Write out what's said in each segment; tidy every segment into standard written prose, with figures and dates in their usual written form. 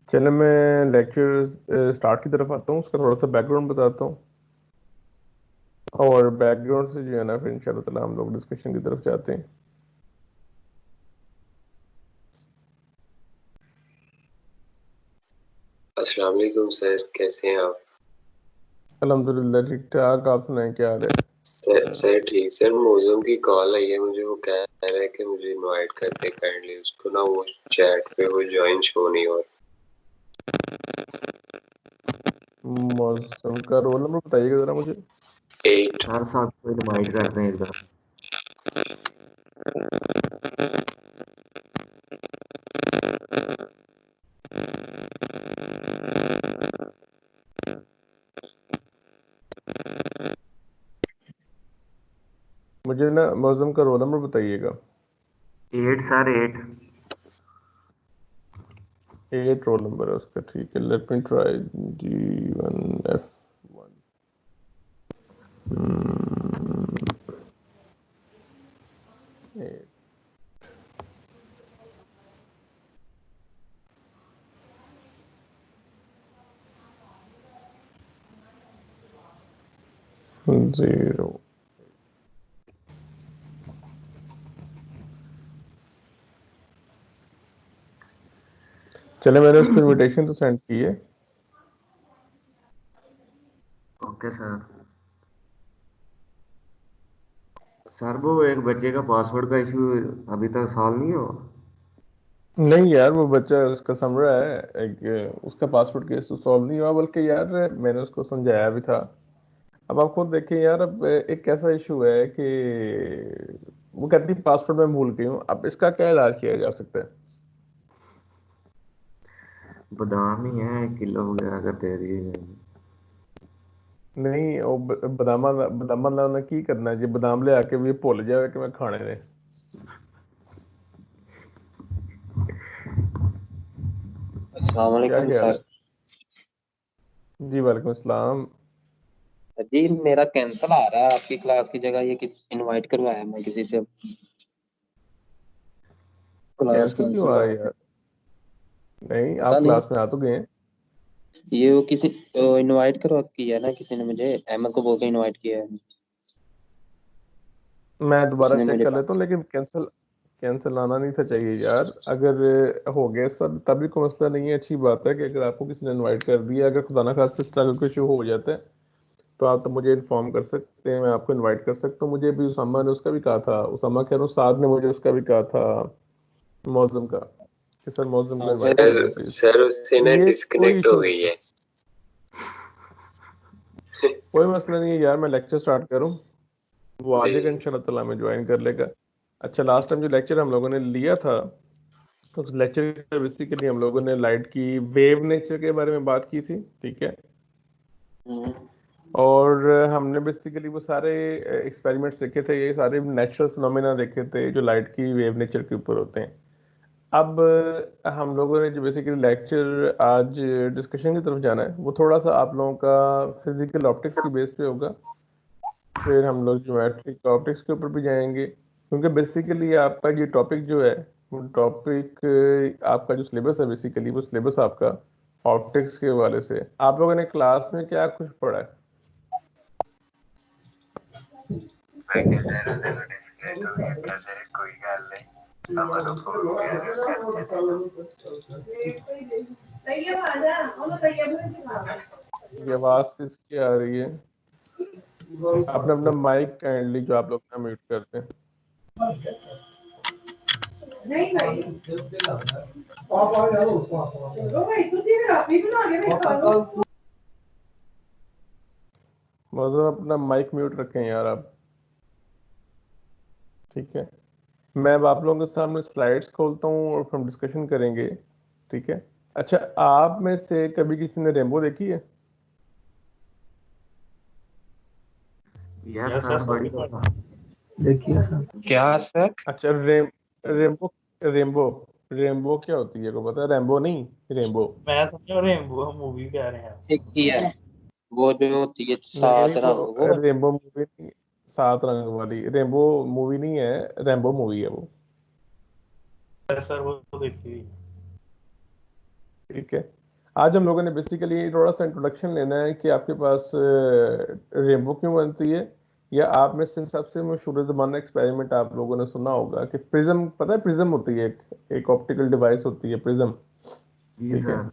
चलो मैं lecture start की तरफ आता हूँ, उसका थोड़ा सा बैकग्राउंड बताता हूँ और बैकग्राउंड से जो है ना फिर इंशाल्लाह ताला हम लोग डिस्कशन की तरफ जाते हैं। अस्सलाम वालेकुम सर, कैसे हैं आप? अल्हम्दुलिल्लाह ठीक ठाक, आप सुनाएं क्या हाल है? सर ठीक। सर मौजूम की कॉल आई है मुझे, वो कह रहा है कि मुझे इनवाइट करते काइंडली उसको ना, वो चैट पे वो ज्वाइन शो नहीं हो मौसम का रोल नंबर बताइएगा जरा मुझे। 8। सर साहब को इनवाइट कर रहे हैं इधर। मुझे ना मौसम का रोल नंबर बताइएगा। 8 सर 8। 8 रोल नंबर है उसका, ठीक है। Let me try G1F1। 8 0। चले मैंने उसको इनविटेशन तो सेंड की है। Okay sir. सर वो एक बच्चे का पासवर्ड का इशू अभी तक सॉल्व नहीं हुआ। नहीं यार, वो बच्चा उसका समझ रहा है, एक उसका पासवर्ड केस तो सॉल्व नहीं हुआ, बल्कि यार मैंने उसको समझाया भी था। अब आप खुद देखें यार, अब एक कैसा इशू है कि वो कहती पासवर्ड मैं भूल गई हूँ। अब इसका क्या इलाज किया जा सकता है? बादाम ही है, किलो वगैरह का दे दिए। नहीं वो बदामा बदामा लाना की करना है जी, बादाम ले आके भी भूल जाए कि मैं खाने ने। अस्सलाम क्या वालेकुम ख्याल सर। है? जी वालेकुम अस्सलाम। जी मेरा कैंसल आ रहा है आपकी क्लास की जगह, ये किस इनवाइट करवाया है मैं किसी से, क्लास कैंसिल क्यों कैंसिल आ आ रहा है रहा है। यार? नहीं, पता आप नहीं, क्लास में आ तो गए हैं। ये वो किसी इनवाइट करवा किया ना किसी ने, मुझे अहमद को बोल के इनवाइट किया है। मैं दोबारा उसने चेक मुझे कर कहा लेता हूँ, लेकिन कैंसिल कैंसिल आना नहीं था चाहिए यार। अगर हो गया सब तभी कोई मसला नहीं है, अच्छी बात है कि अगर आपको किसी ने इनवाइट कर दिया, अगर खुदा ना खास्ता इस तरह का कुछ हो जाता है तो आप तो मुझे इन्फॉर्म कर सकते हैं, मैं आपको इनवाइट कर सकता हूँ। मुझे भी उसामा ने उसका भी कहा था, उसामा कह रहा हूँ, साद ने मुझे उसका भी कहा था, मौजम का, कि सर मौजम को हाँ इनवाइट सर। कीजिए सर प्लीज। सर उससे ना ये कोई डिस्कनेक्ट इशू हो नहीं गई है, है। कोई मसला नहीं है यार। मैं लेक्चर स्टार्ट करूँ, वो आ जी जाएगा इंशाल्लाह ताला, में ज्वाइन कर लेगा। अच्छा, लास्ट टाइम जो लेक्चर हम लोगों ने लिया था, उस लेक्चर बेसिकली हम लोगों ने लाइट की वेव नेचर के बारे में बात की थी, ठीक है। हम्म, और हमने बेसिकली वो सारे एक्सपेरिमेंट्स देखे थे, ये सारे नेचुरल फिनोमेना देखे थे जो लाइट की वेव नेचर के ऊपर होते हैं। अब हम लोगों ने जो बेसिकली लेक्चर आज डिस्कशन की तरफ जाना है, वो थोड़ा सा आप लोगों का फिजिकल ऑप्टिक्स की बेस पे होगा। फिर हम लोग ज्योमेट्रिक ऑप्टिक्स के ऊपर भी जाएंगे, क्योंकि बेसिकली आपका ये टॉपिक जो है, वो टॉपिक आपका जो सिलेबस है, बेसिकली वो सिलेबस आपका ऑप्टिक्स के हवाले से है। आप लोगों ने क्लास में क्या कुछ पढ़ा है? ये आवाज किसकी आ रही है? आपने अपना माइक काइंडली जो आप लोग ना म्यूट करते हैं। मतलब अपना माइक म्यूट रखें यार आप, ठीक है। मैं अब आप लोगों के सामने स्लाइड्स खोलता हूँ और फिर हम डिस्कशन करेंगे, ठीक है। अच्छा, आप में से कभी किसी ने रेनबो देखी है? यस सर, बड़ी दफा। देखिए सर। क्या सर? अच्छा, रेनबो रेनबो रेनबो क्या होती है, को पता है? रेनबो नहीं, रेनबो। मैं समझा रेनबो मूवी कह रहे हैं। एक ही है, वो जो होती है नहीं सात नहीं, वो रंग वो। रेनबो मूवी नहीं, 7 रंग वाली रेनबो मूवी नहीं है, रेनबो मूवी है वो। सर वो देखी। ठीक है। आज हम लोगों ने बेसिकली थोड़ा सा इंट्रोडक्शन लेना है कि आपके पास रेनबो क्यों बनती है, या आप में से सबसे मशहूर ज़माना एक्सपेरिमेंट आप लोगों ने सुना होगा कि प्रिज्म, पता है प्रिज्म होती है, एक ऑप्टिकल डिवाइस होती है प्रिज्म। जी ठीक है। सर।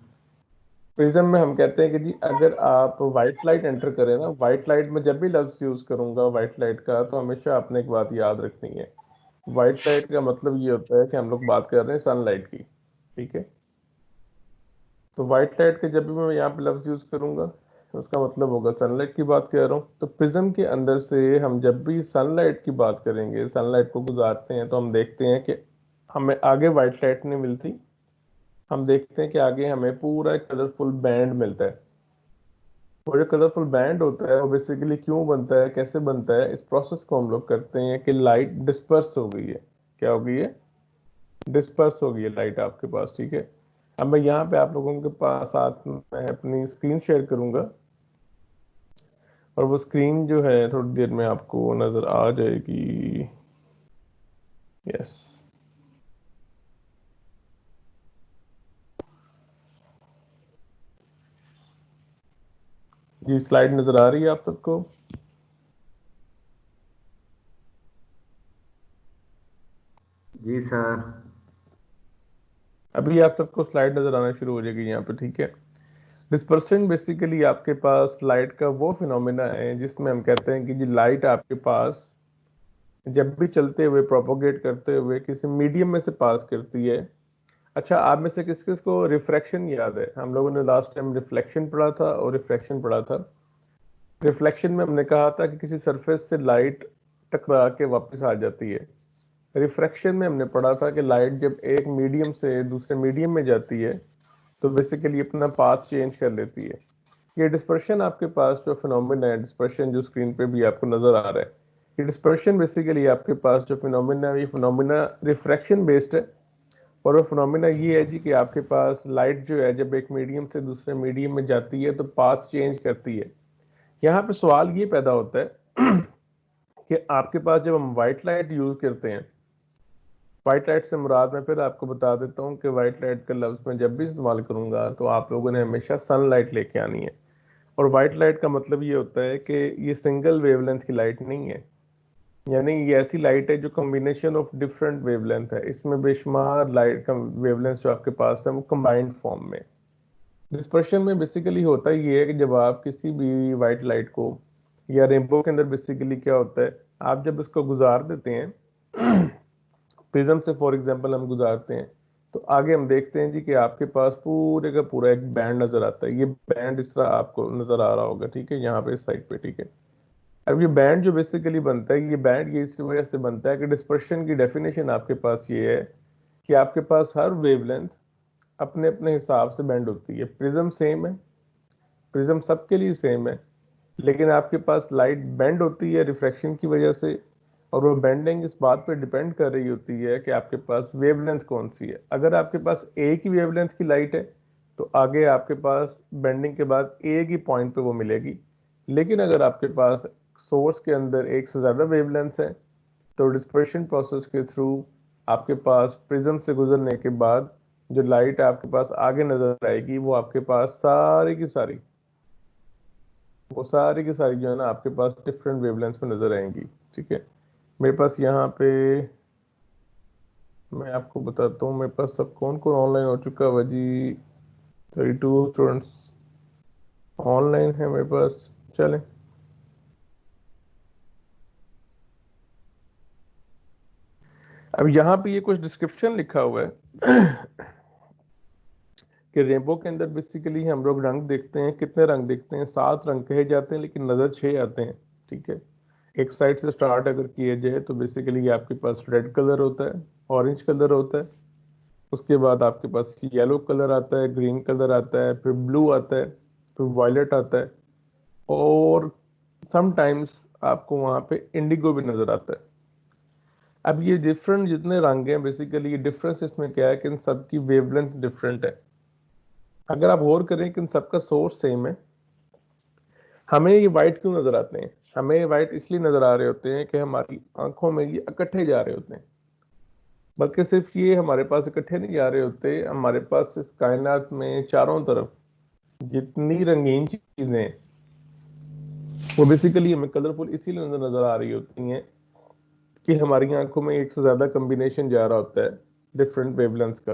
प्रिज्म में हम कहते हैं कि जी अगर आप व्हाइट लाइट एंटर करें ना, व्हाइट लाइट में जब भी लफ्ज यूज करूंगा व्हाइट लाइट का, तो हमेशा आपने एक बात याद रखनी है। व्हाइट लाइट का मतलब ये होता है कि हम लोग बात कर रहे हैं सनलाइट की। ठीक है। तो व्हाइट लाइट के जब भी मैं यहाँ पे लफ्ज यूज करूंगा उसका मतलब होगा सनलाइट की बात कर रहा हूँ। तो प्रिज्म के अंदर से हम जब भी सनलाइट की बात करेंगे, सनलाइट को गुजारते हैं, तो हम देखते हैं कि हमें आगे व्हाइट लाइट नहीं मिलती, हम देखते हैं कि आगे हमें पूरा एक कलरफुल बैंड मिलता है। वो जो कलरफुल बैंड होता है वो बेसिकली क्यों बनता है, कैसे बनता है, इस प्रोसेस को हम लोग करते हैं कि लाइट डिस्पर्स हो गई है। क्या हो गई है? डिस्पर्स हो गई है लाइट आपके पास। ठीक है। अब मैं यहाँ पे आप लोगों के पास साथ में अपनी स्क्रीन शेयर करूंगा, और वो स्क्रीन जो है थोड़ी देर में आपको नजर आ जाएगी। यस जी, स्लाइड नजर आ रही है आप सबको? जी सर। अभी आप सबको स्लाइड नजर आना शुरू हो जाएगी यहाँ पे। ठीक है। डिस्पर्शन बेसिकली आपके पास लाइट का वो फिनोमेना है जिसमें हम कहते हैं कि जी लाइट आपके पास जब भी चलते हुए प्रोपोगेट करते हुए किसी मीडियम में से पास करती है। अच्छा, आप में से किस किस को रिफ्रैक्शन याद है? हम लोगों ने लास्ट टाइम रिफ्लेक्शन पढ़ा था और रिफ्रैक्शन पढ़ा था। रिफ्लेक्शन में हमने कहा था कि किसी सरफेस से लाइट टकरा के वापस आ जाती है। रिफ्रैक्शन में हमने पढ़ा था कि लाइट जब एक मीडियम से दूसरे मीडियम में जाती है तो बेसिकली अपना पाथ चेंज कर लेती है। ये डिस्पर्शन आपके पास जो फिनोमिना है, डिस्पर्शन जो स्क्रीन पे भी आपको नजर आ रहा है, ये डिस्पर्शन बेसिकली आपके पास जो फिनोमिना है, ये फिनोमिना रिफ्रैक्शन बेस्ड है। और वो फिनोमिना ये है जी कि आपके पास लाइट जो है जब एक मीडियम से दूसरे मीडियम में जाती है तो पाथ चेंज करती है। यहाँ पे सवाल ये पैदा होता है कि आपके पास जब हम व्हाइट लाइट यूज करते हैं, व्हाइट लाइट से मुराद मैं फिर आपको बता देता हूँ कि व्हाइट लाइट का लफ्ज मैं जब भी इस्तेमाल करूंगा तो आप लोगों ने हमेशा सनलाइट लेके आनी है। और व्हाइट लाइट का मतलब ये होता है कि ये सिंगल वेवलेंथ की लाइट नहीं है, यानी ये ऐसी लाइट है जो कॉम्बिनेशन ऑफ डिफरेंट वेवलेंथ है। इसमें बेशुमार लाइट का वेवलेंथ जो आपके पास है वो कंबाइंड फॉर्म में। डिस्पर्शन में बेसिकली होता ये है कि जब आप किसी भी व्हाइट लाइट को, या रेनबो के अंदर बेसिकली क्या होता है, आप जब इसको गुजार देते हैं प्रिज्म से फॉर एग्जांपल हम गुजारते हैं, तो आगे हम देखते हैं जी कि आपके पास पूरे का पूरा एक बैंड नजर आता है। ये बैंड इस तरह आपको नजर आ रहा होगा। ठीक है, यहाँ पे इस साइड पे। ठीक है। अब ये बैंड जो बेसिकली बनता है, ये बैंड ये इस वजह से बनता है कि डिस्पर्शन की डेफिनेशन आपके पास ये है कि आपके पास हर वेवलेंथ अपने अपने हिसाब से बैंड होती है। प्रिज्म सेम है, प्रिज्म सबके लिए सेम है, लेकिन आपके पास लाइट बेंड होती है रिफ्रैक्शन की वजह से। और वो बेंडिंग इस बात पे डिपेंड कर रही होती है कि आपके पास वेवलेंथ कौन सी है। अगर आपके पास एक ही वेवलेंथ की लाइट है तो आगे आपके पास बेंडिंग के बाद एक ही पॉइंट पे वो मिलेगी। लेकिन अगर आपके पास सोर्स के अंदर एक से ज्यादा वेवलेंथ है तो डिस्पर्शन प्रोसेस के थ्रू आपके पास प्रिज्म से गुजरने के बाद जो लाइट आपके पास आगे नजर आएगी वो आपके पास सारी की सारी, वो सारी की सारी जो है ना आपके पास डिफरेंट वेवलेंथ्स में नजर आएंगी। ठीक है। मेरे पास यहाँ पे मैं आपको बताता हूँ मेरे पास सब कौन कौन ऑनलाइन हो चुका है जी। 32 स्टूडेंट्स ऑनलाइन है मेरे पास। चलें, अब यहाँ पे ये कुछ डिस्क्रिप्शन लिखा हुआ है कि रेनबो के अंदर बेसिकली हम लोग रंग देखते हैं। कितने रंग देखते हैं? 7 रंग कहे जाते हैं, लेकिन नजर 6 आते हैं। ठीक है। एक साइड से स्टार्ट अगर किया जाए तो बेसिकली आपके पास रेड कलर होता है, ऑरेंज कलर होता है, उसके बाद आपके पास येलो कलर आता है, ग्रीन कलर आता है, फिर ब्लू आता है, फिर वायलेट आता है, और समटाइम्स आपको वहां पे इंडिगो भी नजर आता है। अब ये डिफरेंट जितने रंग हैं बेसिकली ये डिफरेंस इसमें क्या है कि इन सबकी वेवलेंथ डिफरेंट है। अगर आप गौर करें कि इन सबका सोर्स सेम है, हमें ये वाइट क्यों नजर आते हैं? हमें ये वाइट इसलिए नजर आ रहे होते हैं कि हमारी आंखों में ये इकट्ठे जा रहे होते हैं। बल्कि सिर्फ ये हमारे पास इकट्ठे नहीं जा रहे होते, हमारे पास इस कायनात में चारों तरफ जितनी रंगीन चीजें हैं वो बेसिकली हमें कलरफुल इसीलिए नजर आ रही होती हैं कि हमारी आंखों में एक से ज्यादा कम्बिनेशन जा रहा होता है डिफरेंट वेवलेंथ का।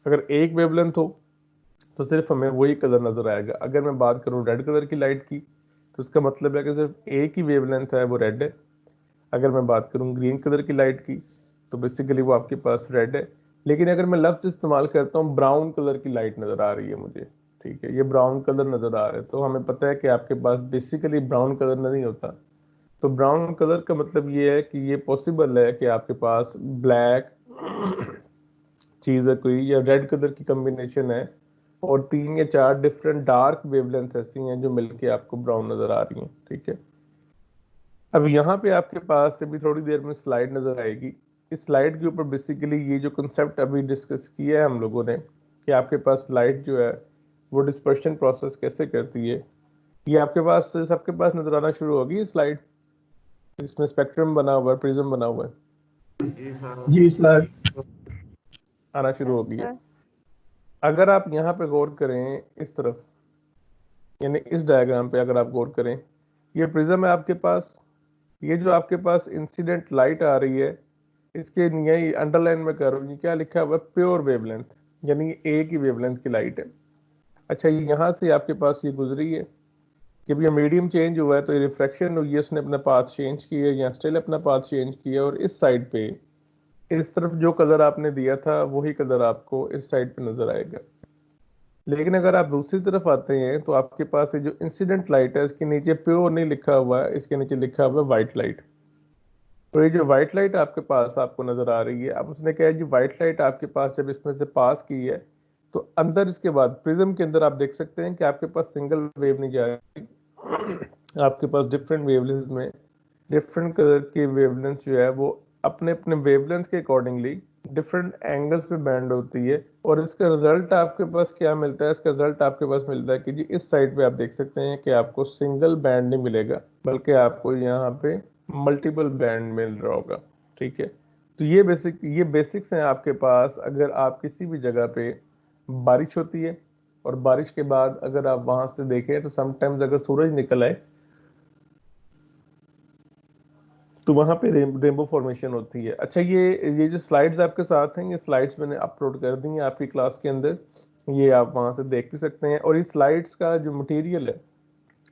अगर एक वेवलेंथ हो तो सिर्फ हमें वही कलर नजर आएगा। अगर मैं बात करूं रेड कलर की लाइट की तो इसका मतलब है कि सिर्फ एक ही वेवलेंथ है, वो रेड है। अगर मैं बात करूं ग्रीन कलर की लाइट की तो बेसिकली वो आपके पास रेड है। लेकिन अगर मैं लफ्ज इस्तेमाल करता हूँ ब्राउन कलर की लाइट नजर आ रही है मुझे, ठीक है, ये ब्राउन कलर नजर आ रहा है, तो हमें पता है कि आपके पास बेसिकली ब्राउन कलर नहीं होता। तो ब्राउन कलर का मतलब ये है कि ये पॉसिबल है कि आपके पास ब्लैक चीज है कोई या रेड कलर की कॉम्बिनेशन है और 3 या 4 डिफरेंट डार्क वेवलेंथ ऐसी हैं जो मिलके आपको ब्राउन नजर आ रही हैं, ठीक है। अब यहाँ पे आपके पास अभी थोड़ी देर में स्लाइड नजर आएगी। इस स्लाइड के ऊपर बेसिकली ये जो कंसेप्ट अभी डिस्कस किया है हम लोगों ने कि आपके पास लाइट जो है वो डिस्पर्शन प्रोसेस कैसे करती है, ये आपके पास सबके पास नजर आना शुरू होगी। स्लाइड इसमें स्पेक्ट्रम बना हुआ है, प्रिज्म बना हुआ है, जी सर। जी सर। आना शुरू हो गई है। अगर आप यहाँ पे गौर करें इस तरफ, यानी इस डायग्राम पे अगर आप गौर करें, ये प्रिज्म है आपके पास, ये जो आपके पास इंसिडेंट लाइट आ रही है इसके यही अंडरलाइन में कर रहा हूँ, ये क्या लिखा हुआ है, प्योर वेवलेंथ, यानी एक ही वेवलेंथ की लाइट है। अच्छा, ये यहाँ से आपके पास ये गुजरी है, जब ये मीडियम चेंज हुआ है तो ये रिफ्रैक्शन हुई है, उसने अपना पाथ चेंज किया, या स्टिल अपना पाथ चेंज किया, और इस साइड पे इस तरफ जो कलर आपने दिया था वही कलर आपको इस साइड पे नजर आएगा। लेकिन अगर आप दूसरी तरफ आते हैं तो आपके पास ये जो इंसिडेंट लाइट है इसके नीचे प्योर नहीं लिखा हुआ है, इसके नीचे लिखा हुआ है व्हाइट लाइट। तो ये जो व्हाइट लाइट आपके पास आपको नजर आ रही है, अब उसने कहा जी व्हाइट लाइट आपके पास जब इसमें से पास की है तो अंदर इसके बाद प्रिज्म के अंदर आप देख सकते हैं कि आपके पास सिंगल वेव नहीं जा रही, आपके पास डिफरेंट वेवलेंथ में डिफरेंट कलर की वेवलेंथ जो है वो अपने अपने वेवलेंथ के अकॉर्डिंगली डिफरेंट एंगल्स पे बैंड होती है। और इसका रिजल्ट आपके पास क्या मिलता है, इसका रिजल्ट आपके पास मिलता है कि जी इस साइड पे आप देख सकते हैं कि आपको सिंगल बैंड नहीं मिलेगा बल्कि आपको यहाँ पे मल्टीपल बैंड मिल रहा होगा, ठीक है। तो ये बेसिक्स हैं आपके पास। अगर आप किसी भी जगह पे बारिश होती है और बारिश के बाद अगर आप वहां से देखें तो समटाइम्स अगर सूरज निकल आए तो वहां पे रेनबो फॉर्मेशन होती है। अच्छा, ये जो स्लाइड्स आपके साथ हैं, ये स्लाइड्स मैंने अपलोड कर दी हैं आपकी क्लास के अंदर, ये आप वहां से देख भी सकते हैं। और इस स्लाइड्स का जो मटेरियल है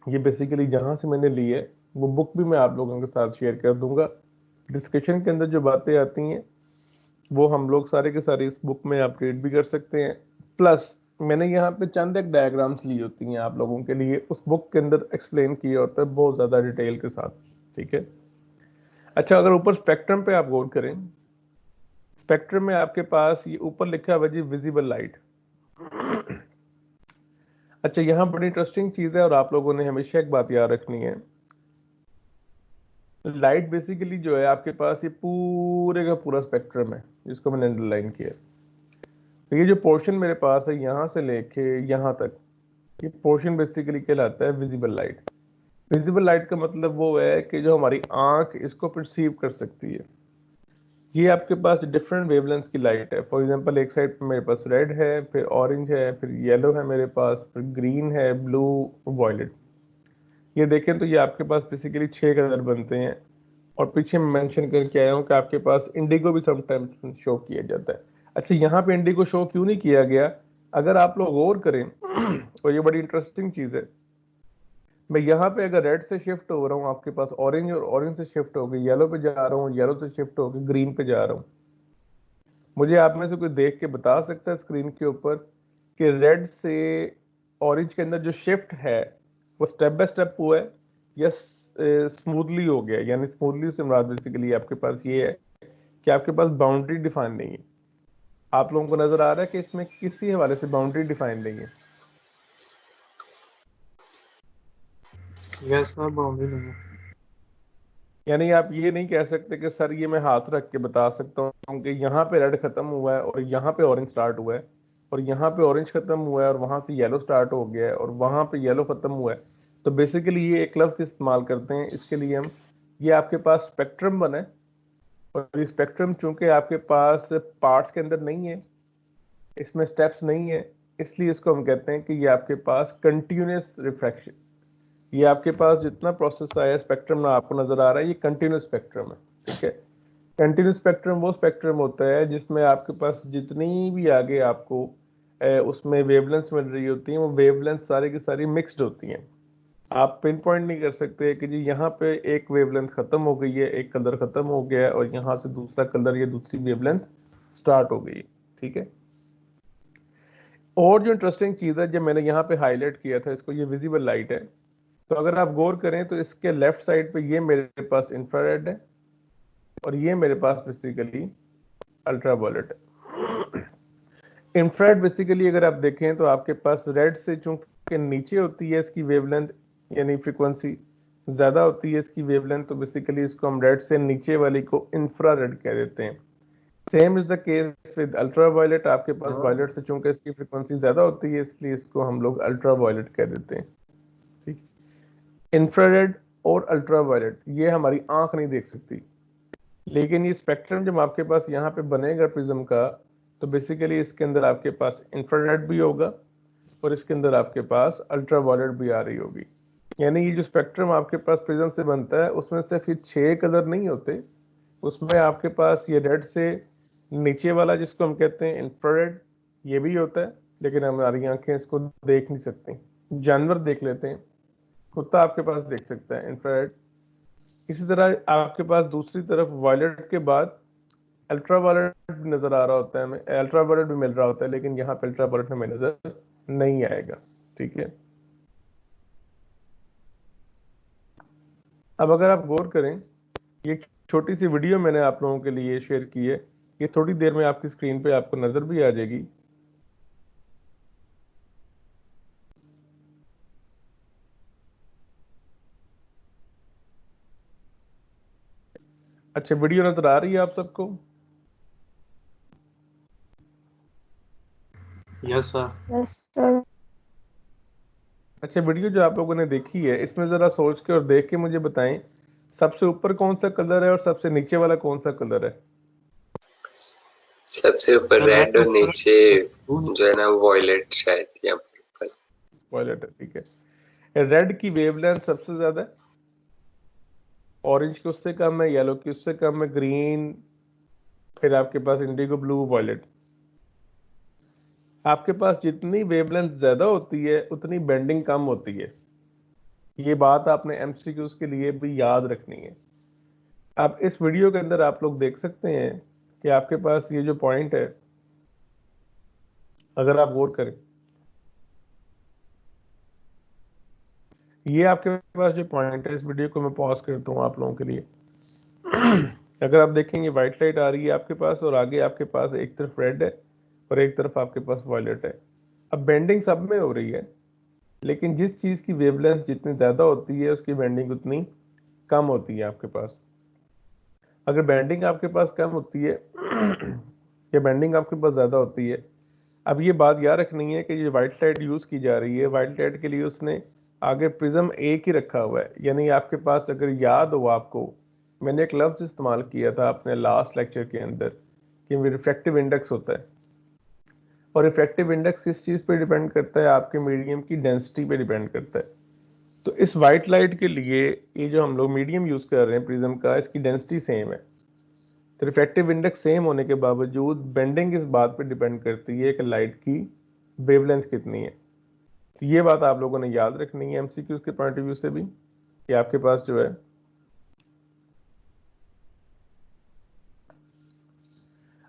ये बेसिकली जहां से मैंने ली है वो बुक भी मैं आप लोगों के साथ शेयर कर दूंगा। डिस्कशन के अंदर जो बातें आती हैं वो हम लोग सारे के सारे इस बुक में आप रीड भी कर सकते हैं। प्लस मैंने यहाँ पे चंद एक डायग्राम्स ली होती हैं आप लोगों के लिए, उस बुक के अंदर एक्सप्लेन किया होता है बहुत ज्यादा डिटेल के साथ, ठीक है। अच्छा, अगर ऊपर स्पेक्ट्रम पे आप गौर करें, स्पेक्ट्रम में आपके पास ये ऊपर लिखा हुआ जी विजिबल लाइट। अच्छा, यहाँ बड़ी इंटरेस्टिंग चीज है और आप लोगों ने हमेशा एक बात याद रखनी है, लाइट बेसिकली जो है आपके पास ये पूरे का पूरा स्पेक्ट्रम है जिसको मैंने अंडरलाइन किया। तो ये जो पोर्शन मेरे पास है यहाँ से लेके यहाँ तक, ये पोर्शन बेसिकली कहलाता है विजिबल लाइट। विजिबल लाइट का मतलब वो है कि जो हमारी आंख इसको परसीव कर सकती है। ये आपके पास डिफरेंट वेवलेंथ की लाइट है। फॉर एग्जांपल एक साइड पे मेरे पास रेड है, फिर ऑरेंज है, फिर येलो है मेरे पास, फिर ग्रीन है, ब्लू, वॉयलेट। ये देखें तो ये आपके पास बेसिकली 6 कलर बनते हैं। और पीछे मैं मेंशन करके आया हूँ कि आपके पास इंडिगो भी समटाइम्स शो किया जाता है। अच्छा, यहाँ पे इंडिगो शो क्यों नहीं किया गया, अगर आप लोग गौर करें और ये बड़ी इंटरेस्टिंग चीज है, मैं यहाँ पे अगर रेड से शिफ्ट हो रहा हूँ आपके पास ऑरेंज, और ऑरेंज से शिफ्ट होकर येलो पे जा रहा हूँ, येलो से शिफ्ट होकर ग्रीन पे जा रहा हूँ, मुझे आप में से कोई देख के बता सकता है स्क्रीन के ऊपर कि रेड से ऑरेंज के अंदर जो शिफ्ट है वो स्टेप बाय स्टेप हुआ है या स्मूथली हो गया? यानी स्मूथली से मुराद बेसिकली आपके पास ये है कि आपके पास बाउंड्री डिफाइन नहीं है। आप लोगों को नजर आ रहा है कि इसमें किसी हवाले से बाउंड्री डिफाइन नहीं है। यस सर, बाउंड्री नहीं है। यानी आप ये नहीं कह सकते कि सर ये मैं हाथ रख के बता सकता हूँ कि यहाँ पे रेड खत्म हुआ है और यहाँ पे ऑरेंज स्टार्ट हुआ है, और यहाँ पे ऑरेंज खत्म हुआ है और वहां से येलो स्टार्ट हो गया है, और वहां पे येलो खत्म हुआ है। तो बेसिकली ये एक लफ्ज इस्तेमाल करते हैं इसके लिए हम, ये आपके पास स्पेक्ट्रम बना है और ये स्पेक्ट्रम चूंकि आपके पास पार्ट्स के अंदर नहीं है, इसमें स्टेप्स नहीं है, इसलिए इसको हम कहते हैं कि ये आपके पास कंटिन्यूस रिफ्रैक्शन, ये आपके पास जितना प्रोसेस आया स्पेक्ट्रम ना आपको नजर आ रहा है, ये कंटिन्यूस स्पेक्ट्रम है। ठीक है, कंटिन्यूस स्पेक्ट्रम वो स्पेक्ट्रम होता है जिसमें आपके पास जितनी भी आगे आपको उसमें वेवलेंथ्स मिल रही होती हैं, वो वेवलेंथ सारी की सारी मिक्स्ड होती हैं। आप पिन पॉइंट नहीं कर सकते कि जी यहाँ पे एक वेवलेंथ खत्म हो गई है, एक कलर खत्म हो गया है और यहाँ से दूसरा कलर या दूसरी वेवलेंथ स्टार्ट हो गई है। ठीक है, और जो इंटरेस्टिंग चीज है, जब मैंने यहाँ पे हाईलाइट किया था इसको, ये विजिबल लाइट है। तो अगर आप गौर करें तो इसके लेफ्ट साइड पे ये मेरे पास इंफ्रारेड है और ये मेरे पास बेसिकली अल्ट्रावायलेट है। इंफ्रारेड बेसिकली अगर आप देखें तो आपके पास रेड से चूंकि नीचे होती है इसकी वेवलेंथ, यानी फ्रीक्वेंसी ज्यादा होती है इसकी वेवलेंथ, तो बेसिकली इसको हम रेड से नीचे वाली को इंफ्रारेड कह देते हैं। Same is the case with ultraviolet, आपके पास वायलेट से चूंकि इसकी फ्रीक्वेंसी ज्यादा होती है इसलिए इसको हम लोग अल्ट्रावायलेट कह देते हैं। ठीक, इंफ्रारेड और अल्ट्रावायलेट ये हमारी आंख नहीं देख सकती, लेकिन ये स्पेक्ट्रम जब आपके पास यहाँ पे बनेगा प्रिज्म का, तो बेसिकली इसके अंदर आपके पास इंफ्रारेड भी होगा और इसके अंदर आपके पास अल्ट्रावायलेट भी आ रही होगी। यानी ये जो स्पेक्ट्रम आपके पास प्रिज्म से बनता है उसमें सिर्फ ये 6 कलर नहीं होते, उसमें आपके पास ये रेड से नीचे वाला जिसको हम कहते हैं इंफ्रारेड ये भी होता है, लेकिन हमारी आंखें इसको देख नहीं सकती। जानवर देख लेते हैं, कुत्ता आपके पास देख सकता है इंफ्रारेड। इसी तरह आपके पास दूसरी तरफ वायलेट के बाद अल्ट्रावायलेट भी नजर आ रहा होता है हमें, अल्ट्रावायलेट भी मिल रहा होता है, लेकिन यहाँ पे अल्ट्रावायलेट हमें नजर नहीं आएगा। ठीक है, अब अगर आप गौर करें, ये छोटी सी वीडियो मैंने आप लोगों के लिए शेयर की है, ये थोड़ी देर में आपकी स्क्रीन पे आपको नजर भी आ जाएगी। अच्छा, वीडियो नजर आ रही है आप सबको? Yes sir. Yes sir. अच्छा, वीडियो जो आप लोगों ने देखी है इसमें जरा सोच के और देख के मुझे बताएं, सबसे ऊपर कौन सा कलर है और सबसे नीचे वाला कौन सा कलर है? सबसे ऊपर रेड और नीचे जो है ना वॉयलेट शायद यहाँ पर वॉयलेट है। ठीक है, रेड की वेवलेंथ सबसे ज्यादा है, ऑरेंज की उससे कम है, येलो की उससे कम है, ग्रीन, फिर आपके पास इंडिगो ब्लू, वॉयलेट। आपके पास जितनी वेवलेंथ ज्यादा होती है उतनी बेंडिंग कम होती है। ये बात आपने एमसीक्यूज के लिए भी याद रखनी है। अब इस वीडियो के अंदर आप लोग देख सकते हैं कि आपके पास ये जो पॉइंट है, अगर आप गौर करें, ये आपके पास जो पॉइंट है, इस वीडियो को मैं पॉज करता हूँ आप लोगों के लिए। अगर आप देखेंगे व्हाइट लाइट आ रही है आपके पास और आगे आपके पास एक तरफ रेड है और एक तरफ आपके पास वॉयलेट है। अब बेंडिंग सब में हो रही है, लेकिन जिस चीज की वेवलेंथ जितनी ज्यादा होती है उसकी बेंडिंग उतनी कम होती है आपके पास। अगर बेंडिंग आपके पास कम होती है या बेंडिंग आपके पास ज्यादा होती है, अब ये बात याद रखनी है कि ये व्हाइट लाइट यूज की जा रही है, व्हाइट लाइट के लिए उसने आगे प्रिज्म एक ही रखा हुआ है। यानी आपके पास अगर याद हो आपको, मैंने एक लफ्ज इस्तेमाल किया था अपने लास्ट लेक्चर के अंदर कि रिफ्रैक्टिव इंडेक्स होता है, और रिफ्रैक्टिव इंडेक्स किस चीज पे डिपेंड करता है? आपके मीडियम की डेंसिटी पे डिपेंड करता है। तो इस वाइट लाइट के लिए ये जो हम लोग मीडियम यूज कर रहे हैं प्रिज्म का, इसकी डेंसिटी सेम है। तो रिफ्रैक्टिव इंडेक्स सेम होने के बावजूद बेंडिंग इस बात पे डिपेंड करती है कि लाइट की वेवलेंथ कितनी है। तो ये बात आप लोगों ने याद रखनी है एमसीक्यूज के पॉइंट ऑफ व्यू से भी, कि आपके पास जो है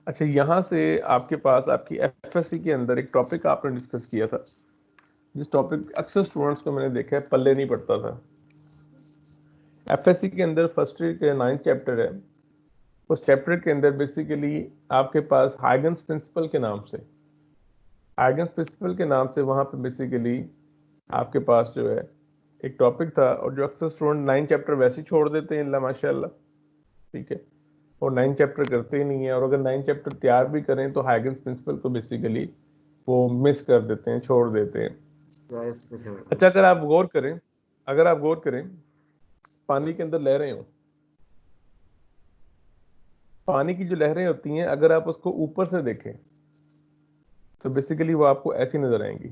अच्छा, यहाँ से आपके पास आपकी एफएससी के अंदर एक टॉपिक आपने डिस्कस किया था, जिस टॉपिक अक्सर स्टूडेंट्स को मैंने देखा है पल्ले नहीं पड़ता था। एफएससी के अंदर फर्स्ट ईयर के 9th चैप्टर है, उस चैप्टर के अंदर बेसिकली आपके पास हाइगन्स प्रिंसिपल के नाम से, हाइगन्स प्रिंसिपल के नाम से वहाँ पे बेसिकली आपके पास जो है एक टॉपिक था, और जो अक्सर स्टूडेंट 9th चैप्टर वैसे ही छोड़ देते हैं अल्लाह माशाल्लाह। ठीक है, और 9th चैप्टर करते ही नहीं है, और अगर 9th चैप्टर तैयार भी करें तो हाइगन्स प्रिंसिपल को बेसिकली वो मिस कर देते हैं, छोड़ देते हैं। अच्छा, अगर आप गौर करें, अगर आप गौर करें, पानी के अंदर लहरें हो, पानी की जो लहरें होती हैं अगर आप उसको ऊपर से देखें तो बेसिकली वो आपको ऐसी नजर आएंगी।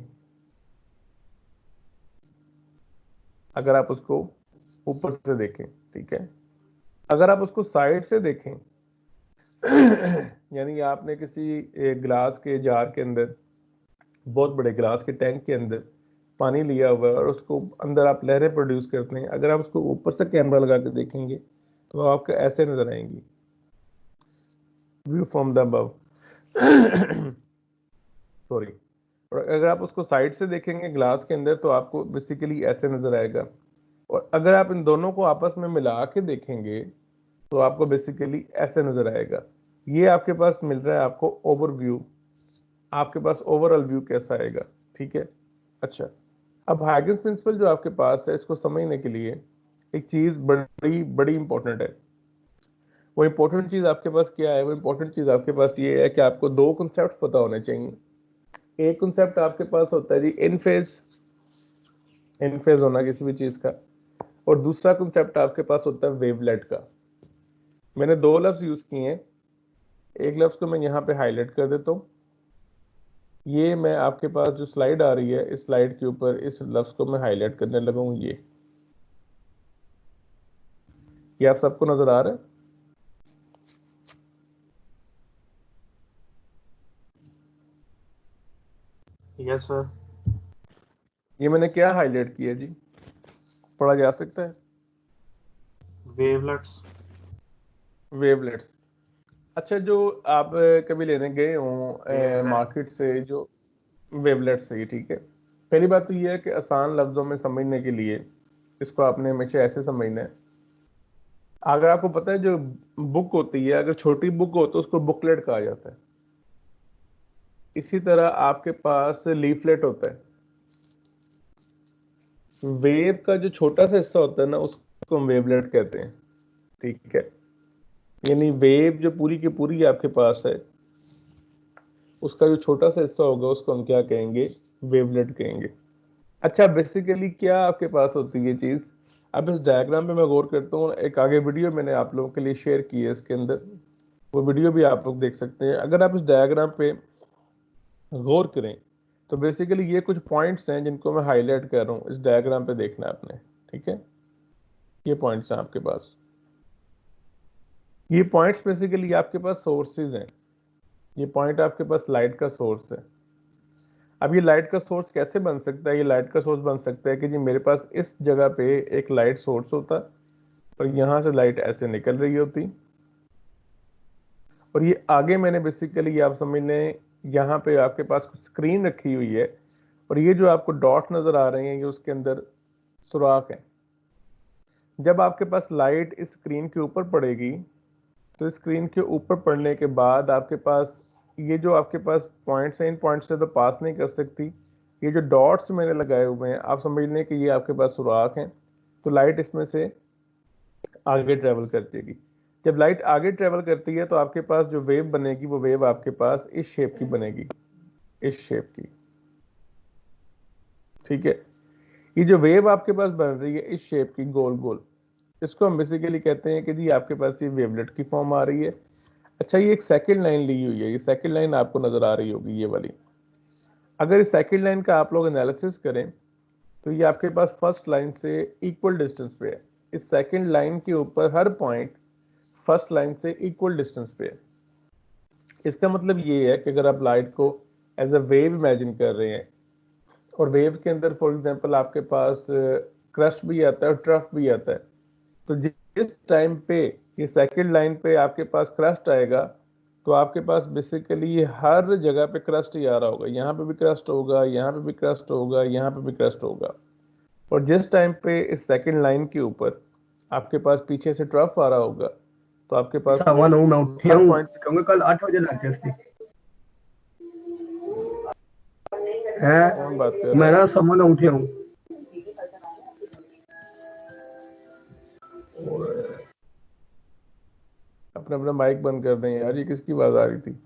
अगर आप उसको ऊपर से देखें, ठीक है। अगर आप उसको साइड से देखें यानी आपने किसी ग्लास के जार के अंदर, बहुत बड़े ग्लास के टैंक के अंदर पानी लिया हुआ है और उसको अंदर आप लहरें प्रोड्यूस करते हैं, अगर आप उसको ऊपर से कैमरा लगा के देखेंगे तो आपको ऐसे नजर आएंगी, view from the above sorry. और अगर आप उसको साइड से देखेंगे ग्लास के अंदर तो आपको बेसिकली ऐसे नजर आएगा। और अगर आप इन दोनों को आपस में मिला के देखेंगे तो आपको बेसिकली ऐसे नजर आएगा। ये आपके पास मिल रहा है आपको ओवरव्यू, आपके पास ओवरऑल व्यू कैसा आएगा, ठीक है। अच्छा, अब हाइगन्स प्रिंसिपल जो आपके पास है इसको समझने के लिए एक चीज बड़ी बड़ी इंपॉर्टेंट है। वो इंपॉर्टेंट चीज आपके पास क्या है? वो इंपॉर्टेंट चीज आपके पास ये है कि आपको दो कॉन्सेप्ट पता होने चाहिए। एक कॉन्सेप्ट आपके पास होता है जी इन फेज होना किसी भी चीज का, और दूसरा कॉन्सेप्ट आपके पास होता है वेवलेट का। मैंने दो लफ्ज यूज किए हैं, एक लफ्ज को मैं यहाँ पे हाईलाइट कर देता हूँ। ये मैं आपके पास जो स्लाइड आ रही है इस स्लाइड के ऊपर इस लफ्ज को मैं हाईलाइट करने लगा हूँ। ये आप सबको नजर आ रहा है? Yes sir. ये मैंने क्या हाईलाइट किया जी, पढ़ा जा सकता है? वेवलेट्स। वेवलेट्स। अच्छा, जो आप कभी लेने गए हो मार्केट से जो वेवलेट्स है, ठीक है। पहली बात तो ये है कि आसान लफ्जों में समझने के लिए इसको आपने हमेशा ऐसे समझना है। अगर आपको पता है जो बुक होती है, अगर छोटी बुक हो तो उसको बुकलेट कहा जाता है। इसी तरह आपके पास लीफलेट होता है। वेव का जो छोटा सा हिस्सा होता है ना उसको हम वेवलेट कहते हैं, ठीक है। यानी वेव जो पूरी की पूरी आपके पास है उसका जो छोटा सा हिस्सा होगा उसको हम क्या कहेंगे? वेवलेट कहेंगे। अच्छा, बेसिकली क्या आपके पास होती है चीज? अब इस डायग्राम पे मैं गौर करता हूँ, एक आगे वीडियो मैंने आप लोगों के लिए शेयर की है, इसके अंदर वो वीडियो भी आप लोग देख सकते हैं। अगर आप इस डायग्राम पे गौर करें तो बेसिकली ये कुछ पॉइंट्स हैं जिनको मैं हाईलाइट कर रहा हूँ, इस डायग्राम पे देखना है आपने, ठीक है। ये पॉइंट्स हैं आपके पास, ये पॉइंट्स बेसिकली आपके पास सोर्सेज हैं। ये पॉइंट आपके पास लाइट का सोर्स है। अब ये लाइट का सोर्स कैसे बन सकता है? ये लाइट का सोर्स बन सकता है कि जी मेरे पास इस जगह पे एक लाइट सोर्स होता और यहां से लाइट ऐसे निकल रही होती, और ये आगे मैंने बेसिकली आप समझ लें यहाँ पे आपके पास स्क्रीन रखी हुई है, और ये जो आपको डॉट नजर आ रहे हैं ये उसके अंदर सुराख है। जब आपके पास लाइट इस स्क्रीन के ऊपर पड़ेगी तो स्क्रीन के ऊपर पड़ने के बाद आपके पास ये जो आपके पास पॉइंट्स हैं, इन पॉइंट्स से तो पास नहीं कर सकती। ये जो डॉट्स मैंने लगाए हुए हैं आप समझ लें कि ये आपके पास सुराख हैं, तो लाइट इसमें से आगे ट्रेवल करती। जब लाइट आगे ट्रेवल करती है तो आपके पास जो वेव बनेगी वो वेव आपके पास इस शेप की बनेगी, इस शेप की, ठीक है। ये जो वेव आपके पास बन रही है इस शेप की गोल गोल, इसको हम बेसिकली कहते हैं कि जी आपके पास ये वेवलेट की फॉर्म आ रही है। अच्छा, ये एक सेकंड लाइन ली हुई है, ये सेकंड लाइन आपको नजर आ रही होगी ये वाली। अगर इस सेकंड लाइन का आप लोग एनालिसिस करें तो ये आपके पास फर्स्ट लाइन से इक्वल डिस्टेंस पे है। इस सेकंड लाइन के ऊपर हर पॉइंट फर्स्ट लाइन से इक्वल डिस्टेंस पे है। इसका मतलब ये है कि अगर आप लाइट को एज अ वेव इमेजिन कर रहे हैं और वेव के अंदर फॉर एग्जांपल आपके पास क्रस्ट भी आता है और ट्रफ भी आता है, तो जिस टाइम पे ये सेकंड लाइन पे आपके पास क्रस्ट आएगा तो आपके पास बेसिकली हर जगह पे क्रस्ट ही आ रहा होगा। यहाँ पे भी क्रस्ट होगा, यहाँ पे भी क्रस्ट होगा, यहाँ पे भी क्रस्ट होगा। और जिस टाइम पे इस सेकंड लाइन के ऊपर आपके पास पीछे से ट्रफ आ रहा होगा तो आपके पास 9:15 मैं उठिया हर हूँ, पॉइंट क्योंकि कल 8 बजे लग गए थे। है कौन बात कर रहा मैं है? ना 9:15 उठिया हूँ। अपना अपना माइक बंद कर दें यार, ये किसकी आवाज आ रही थी?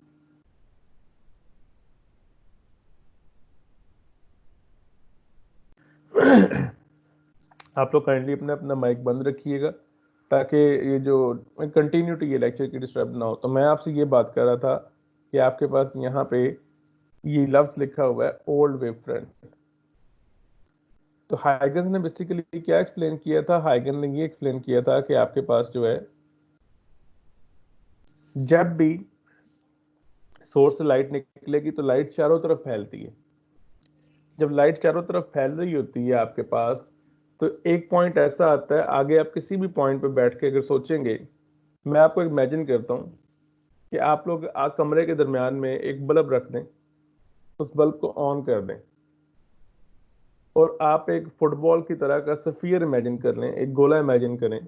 आप लोग काइंडली अपना अपना माइक बंद रखिएगा ताकि ये जो कंटिन्यूटी ये लेक्चर की डिस्टर्ब ना हो। तो मैं आपसे ये बात कर रहा था कि आपके पास यहाँ पे ये लफ्ज लिखा हुआ है ओल्ड वेव फ्रंट। तो हाइगन्स ने बेसिकली क्या एक्सप्लेन किया था? हाइगन ने ये एक्सप्लेन किया था कि आपके पास जो है जब भी सोर्स से लाइट निकलेगी तो लाइट चारों तरफ फैलती है। जब लाइट चारों तरफ फैल रही होती है आपके पास, तो एक पॉइंट ऐसा आता है, आगे आप किसी भी पॉइंट पे बैठ के अगर सोचेंगे, मैं आपको इमेजिन करता हूँ कि आप लोग कमरे के दरमियान में एक बल्ब रख दें, उस बल्ब को ऑन कर दें और आप एक फुटबॉल की तरह का स्फीयर इमेजिन कर लें, एक गोला इमेजिन करें।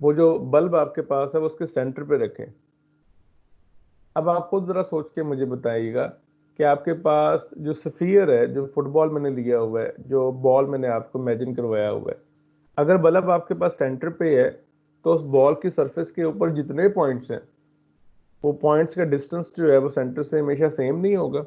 वो जो बल्ब आपके पास है वो उसके सेंटर पे रखें। अब आप खुद जरा सोच के मुझे बताइएगा कि आपके पास जो स्फीयर है, जो फुटबॉल मैंने लिया हुआ है, जो बॉल मैंने आपको इमेजिन करवाया हुआ है, अगर बल्ब आपके पास सेंटर पे है तो उस बॉल की सरफेस के ऊपर जितने पॉइंट्स हैं, वो पॉइंट्स का डिस्टेंस जो है वो सेंटर से हमेशा सेम नहीं होगा।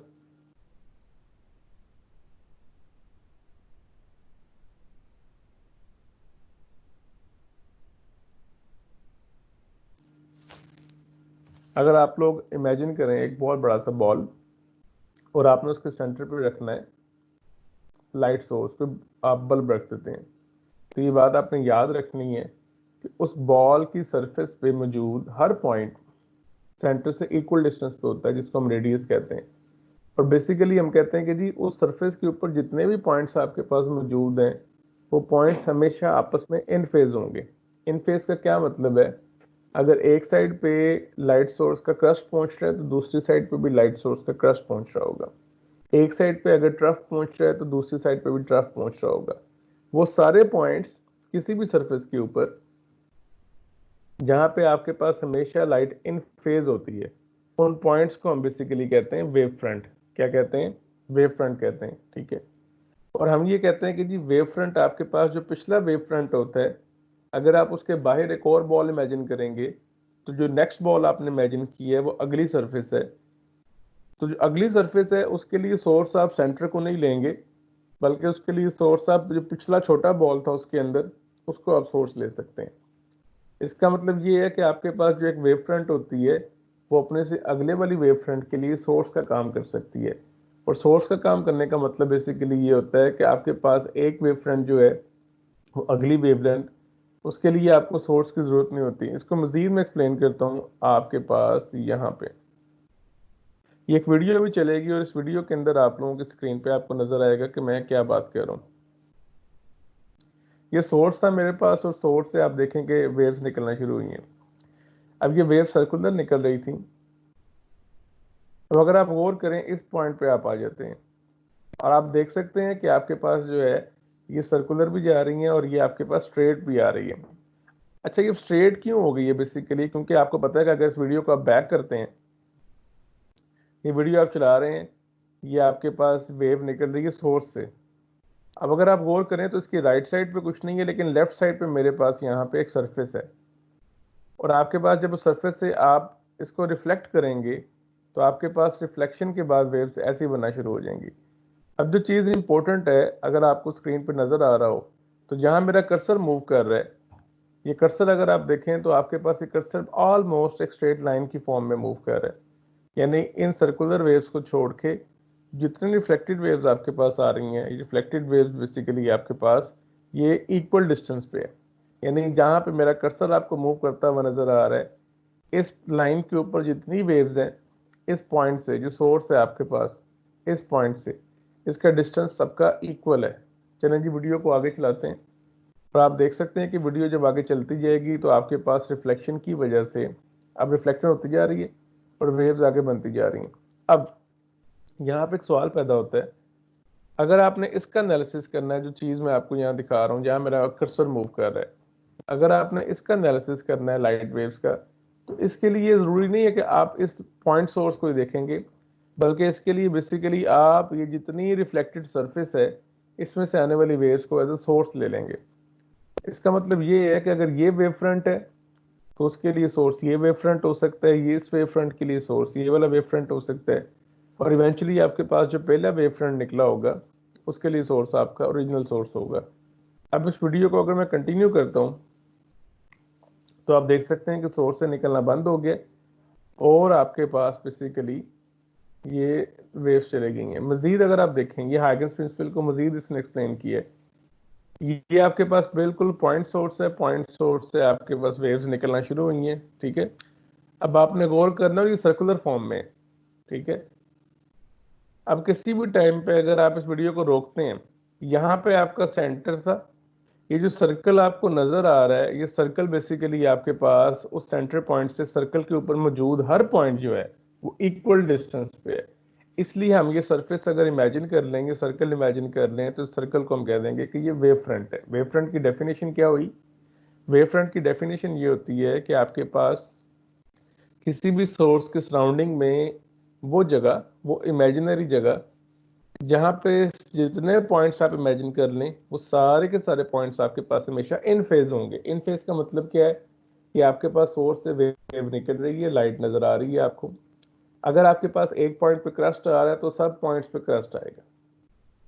अगर आप लोग इमेजिन करें एक बहुत बड़ा सा बॉल और आपने उसके सेंटर पे रखना है लाइट सोर्स पे, आप बल्ब रख देते हैं, तो ये बात आपने याद रखनी है कि उस बॉल की सरफेस पे मौजूद हर पॉइंट सेंटर से इक्वल डिस्टेंस पे होता है, जिसको हम रेडियस कहते हैं। और बेसिकली हम कहते हैं कि जी उस सरफेस के ऊपर जितने भी पॉइंट्स आपके पास मौजूद हैं, वो पॉइंट्स हमेशा आपस में इन फेज होंगे। इन फेज का क्या मतलब है? अगर एक साइड पे लाइट सोर्स का क्रस्ट पहुंच रहा है तो दूसरी साइड पे भी लाइट सोर्स का क्रस्ट पहुंच रहा होगा। एक साइड पे अगर ट्रफ पहुंच रहा है तो दूसरी साइड पे भी ट्रफ पहुंच रहा होगा। वो सारे पॉइंट्स किसी भी सरफेस के ऊपर जहां पे आपके पास हमेशा लाइट इन फेज होती है, उन पॉइंट्स को हम बेसिकली कहते हैं वेव फ्रंट। क्या कहते हैं? वेव फ्रंट कहते हैं, ठीक है। और हम ये कहते हैं कि जी वेव फ्रंट आपके पास जो पिछला वेव फ्रंट होता है, अगर आप उसके बाहर एक और बॉल इमेजिन करेंगे तो जो नेक्स्ट बॉल आपने इमेजिन की है वो अगली सरफेस है। तो जो अगली सरफेस है उसके लिए सोर्स आप सेंटर को नहीं लेंगे, बल्कि उसके लिए सोर्स आप जो पिछला छोटा बॉल था उसके अंदर, उसको आप सोर्स ले सकते हैं। इसका मतलब ये है कि आपके पास जो एक वेव फ्रंट होती है वो अपने से अगले वाली वेव फ्रंट के लिए सोर्स का काम कर सकती है। और सोर्स का काम करने का मतलब बेसिकली ये होता है कि आपके पास एक वेव फ्रंट जो है वो अगली वेवलेंथ, उसके लिए आपको सोर्स की जरूरत नहीं होती। इसको मजीद मैं एक्सप्लेन करता हूँ आपके पास यहाँ पे। ये एक वीडियो भी चलेगी और इस वीडियो के अंदर आप लोगों की स्क्रीन पे आपको नजर आएगा कि मैं क्या बात कर रहा हूँ। ये सोर्स था मेरे पास और सोर्स से आप देखें कि वेव्स निकलना शुरू हुई हैं। अब ये वेव सर्कुलर निकल रही थी। अब अगर आप गौर करें इस पॉइंट पे आप आ जाते हैं और आप देख सकते हैं कि आपके पास जो है ये सर्कुलर भी जा रही हैं और ये आपके पास स्ट्रेट भी आ रही है। अच्छा, ये स्ट्रेट क्यों हो गई है? बेसिकली क्योंकि आपको पता है कि अगर इस वीडियो को आप बैक करते हैं, ये वीडियो आप चला रहे हैं, ये आपके पास वेव निकल रही है सोर्स से। अब अगर आप गौर करें तो इसकी राइट साइड पे कुछ नहीं है, लेकिन लेफ्ट साइड पे मेरे पास यहाँ पे एक सरफेस है और आपके पास जब उस सरफेस से आप इसको रिफ्लेक्ट करेंगे तो आपके पास रिफ्लेक्शन के बाद वेव्स ऐसे बनना शुरू हो जाएंगी। अब जो चीज़ इंपॉर्टेंट है, अगर आपको स्क्रीन पर नज़र आ रहा हो तो जहाँ मेरा कर्सर मूव कर रहा है, ये कर्सर अगर आप देखें तो आपके पास ये कर्सर ऑलमोस्ट एक स्ट्रेट लाइन की फॉर्म में मूव कर रहा है। यानी इन सर्कुलर वेव्स को छोड़ के जितनी रिफ्लेक्टेड वेव्स आपके पास आ रही हैं, रिफ्लेक्टेड वेव्स बेसिकली आपके पास ये इक्वल डिस्टेंस पे है। यानी जहाँ पे मेरा कर्सर आपको मूव करता हुआ नजर आ रहा है, इस लाइन के ऊपर जितनी वेव्स हैं, इस पॉइंट से जो सोर्स है आपके पास, इस पॉइंट से इसका डिस्टेंस सबका इक्वल है। चलें जी वीडियो को आगे चलाते हैं और आप देख सकते हैं कि वीडियो जब आगे चलती जाएगी तो आपके पास रिफ्लेक्शन की वजह से अब रिफ्लेक्शन होती जा रही है और वेव्स आगे बनती जा रही हैं। अब यहाँ पे एक सवाल पैदा होता है, अगर आपने इसका एनालिसिस करना है, जो चीज़ मैं आपको यहाँ दिखा रहा हूँ जहाँ मेरा कर्सर मूव कर रहा है, अगर आपने इसका एनालिसिस करना है लाइट वेव्स का, तो इसके लिए ज़रूरी नहीं है कि आप इस पॉइंट सोर्स को ही देखेंगे, बल्कि इसके लिए बेसिकली आप ये जितनी रिफ्लेक्टेड सरफेस है इसमें से आने वाली वेव्स को एज ए सोर्स ले लेंगे। इसका मतलब ये है कि अगर ये वेव फ्रंट है तो उसके लिए सोर्स ये वेव फ्रंट हो सकता है, ये इस वेव फ्रंट के लिए सोर्स ये वाला वेव फ्रंट हो सकता है, और इवेंचुअली आपके पास जो पहला वेव फ्रंट निकला होगा उसके लिए सोर्स आपका ओरिजिनल सोर्स होगा। अब इस वीडियो को अगर मैं कंटिन्यू करता हूँ तो आप देख सकते हैं कि सोर्स से निकलना बंद हो गया और आपके पास बेसिकली ये वेव्स चले गई हैं। मजीद अगर आप देखेंगे हाइगन्स प्रिंसिपल को मजीद इसने एक्सप्लेन किया है। ये आपके पास बिल्कुल पॉइंट सोर्स है, पॉइंट सोर्स से आपके पास वेव्स निकलना शुरू हुई हैं, ठीक है। अब आपने गौर करना ये सर्कुलर फॉर्म में, ठीक है। अब किसी भी टाइम पे अगर आप इस वीडियो को रोकते हैं, यहाँ पे आपका सेंटर था, ये जो सर्कल आपको नजर आ रहा है, ये सर्कल बेसिकली आपके पास उस सेंटर पॉइंट से सर्कल के ऊपर मौजूद हर पॉइंट जो है वो इक्वल डिस्टेंस पे है। इसलिए हम ये सरफेस अगर इमेजिन कर लेंगे, सर्कल इमेजिन कर लें, तो सर्कल को हम कह देंगे कि ये वेव फ्रंट है। वेव फ्रंट की डेफिनेशन क्या हुई? वेव फ्रंट की डेफिनेशन ये होती है कि आपके पास किसी भी सोर्स के सराउंडिंग में वो जगह, वो इमेजिनरी जगह जहाँ पे जितने पॉइंट्स आप इमेजिन कर लें वो सारे के सारे पॉइंट्स आपके पास हमेशा इन फेज होंगे। इन फेज का मतलब क्या है कि आपके पास सोर्स से वेव निकल रही है, लाइट नजर आ रही है आपको। अगर आपके पास एक पॉइंट पे क्रस्ट आ रहा है तो सब पॉइंट्स पे क्रस्ट आएगा,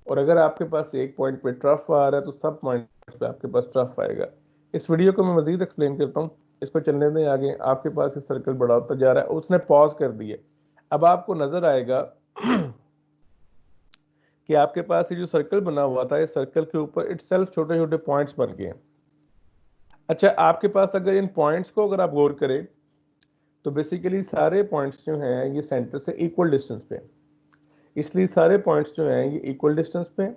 और अगर आपके पास एक पॉइंट पे ट्रफ आ रहा है तो सब पॉइंट्स पे आपके पास ट्रफ आएगा। इस वीडियो को मैं मजीद एक्सप्लेन करता हूँ, इसको चलने दें आगे। आपके पास ये सर्कल बड़ा होता जा रहा है, उसने पॉज कर दिया। अब आपको नजर आएगा कि आपके पास ये जो सर्कल बना हुआ था, इस सर्कल के ऊपर इटसेल्फ छोटे छोटे पॉइंट्स बन गए हैं। अच्छा, आपके पास अगर इन पॉइंट्स को अगर आप गौर करें तो बेसिकली सारे पॉइंट्स जो हैं ये सेंटर से इक्वल डिस्टेंस पे हैं। इसलिए सारे पॉइंट्स जो हैं ये इक्वल डिस्टेंस पे हैं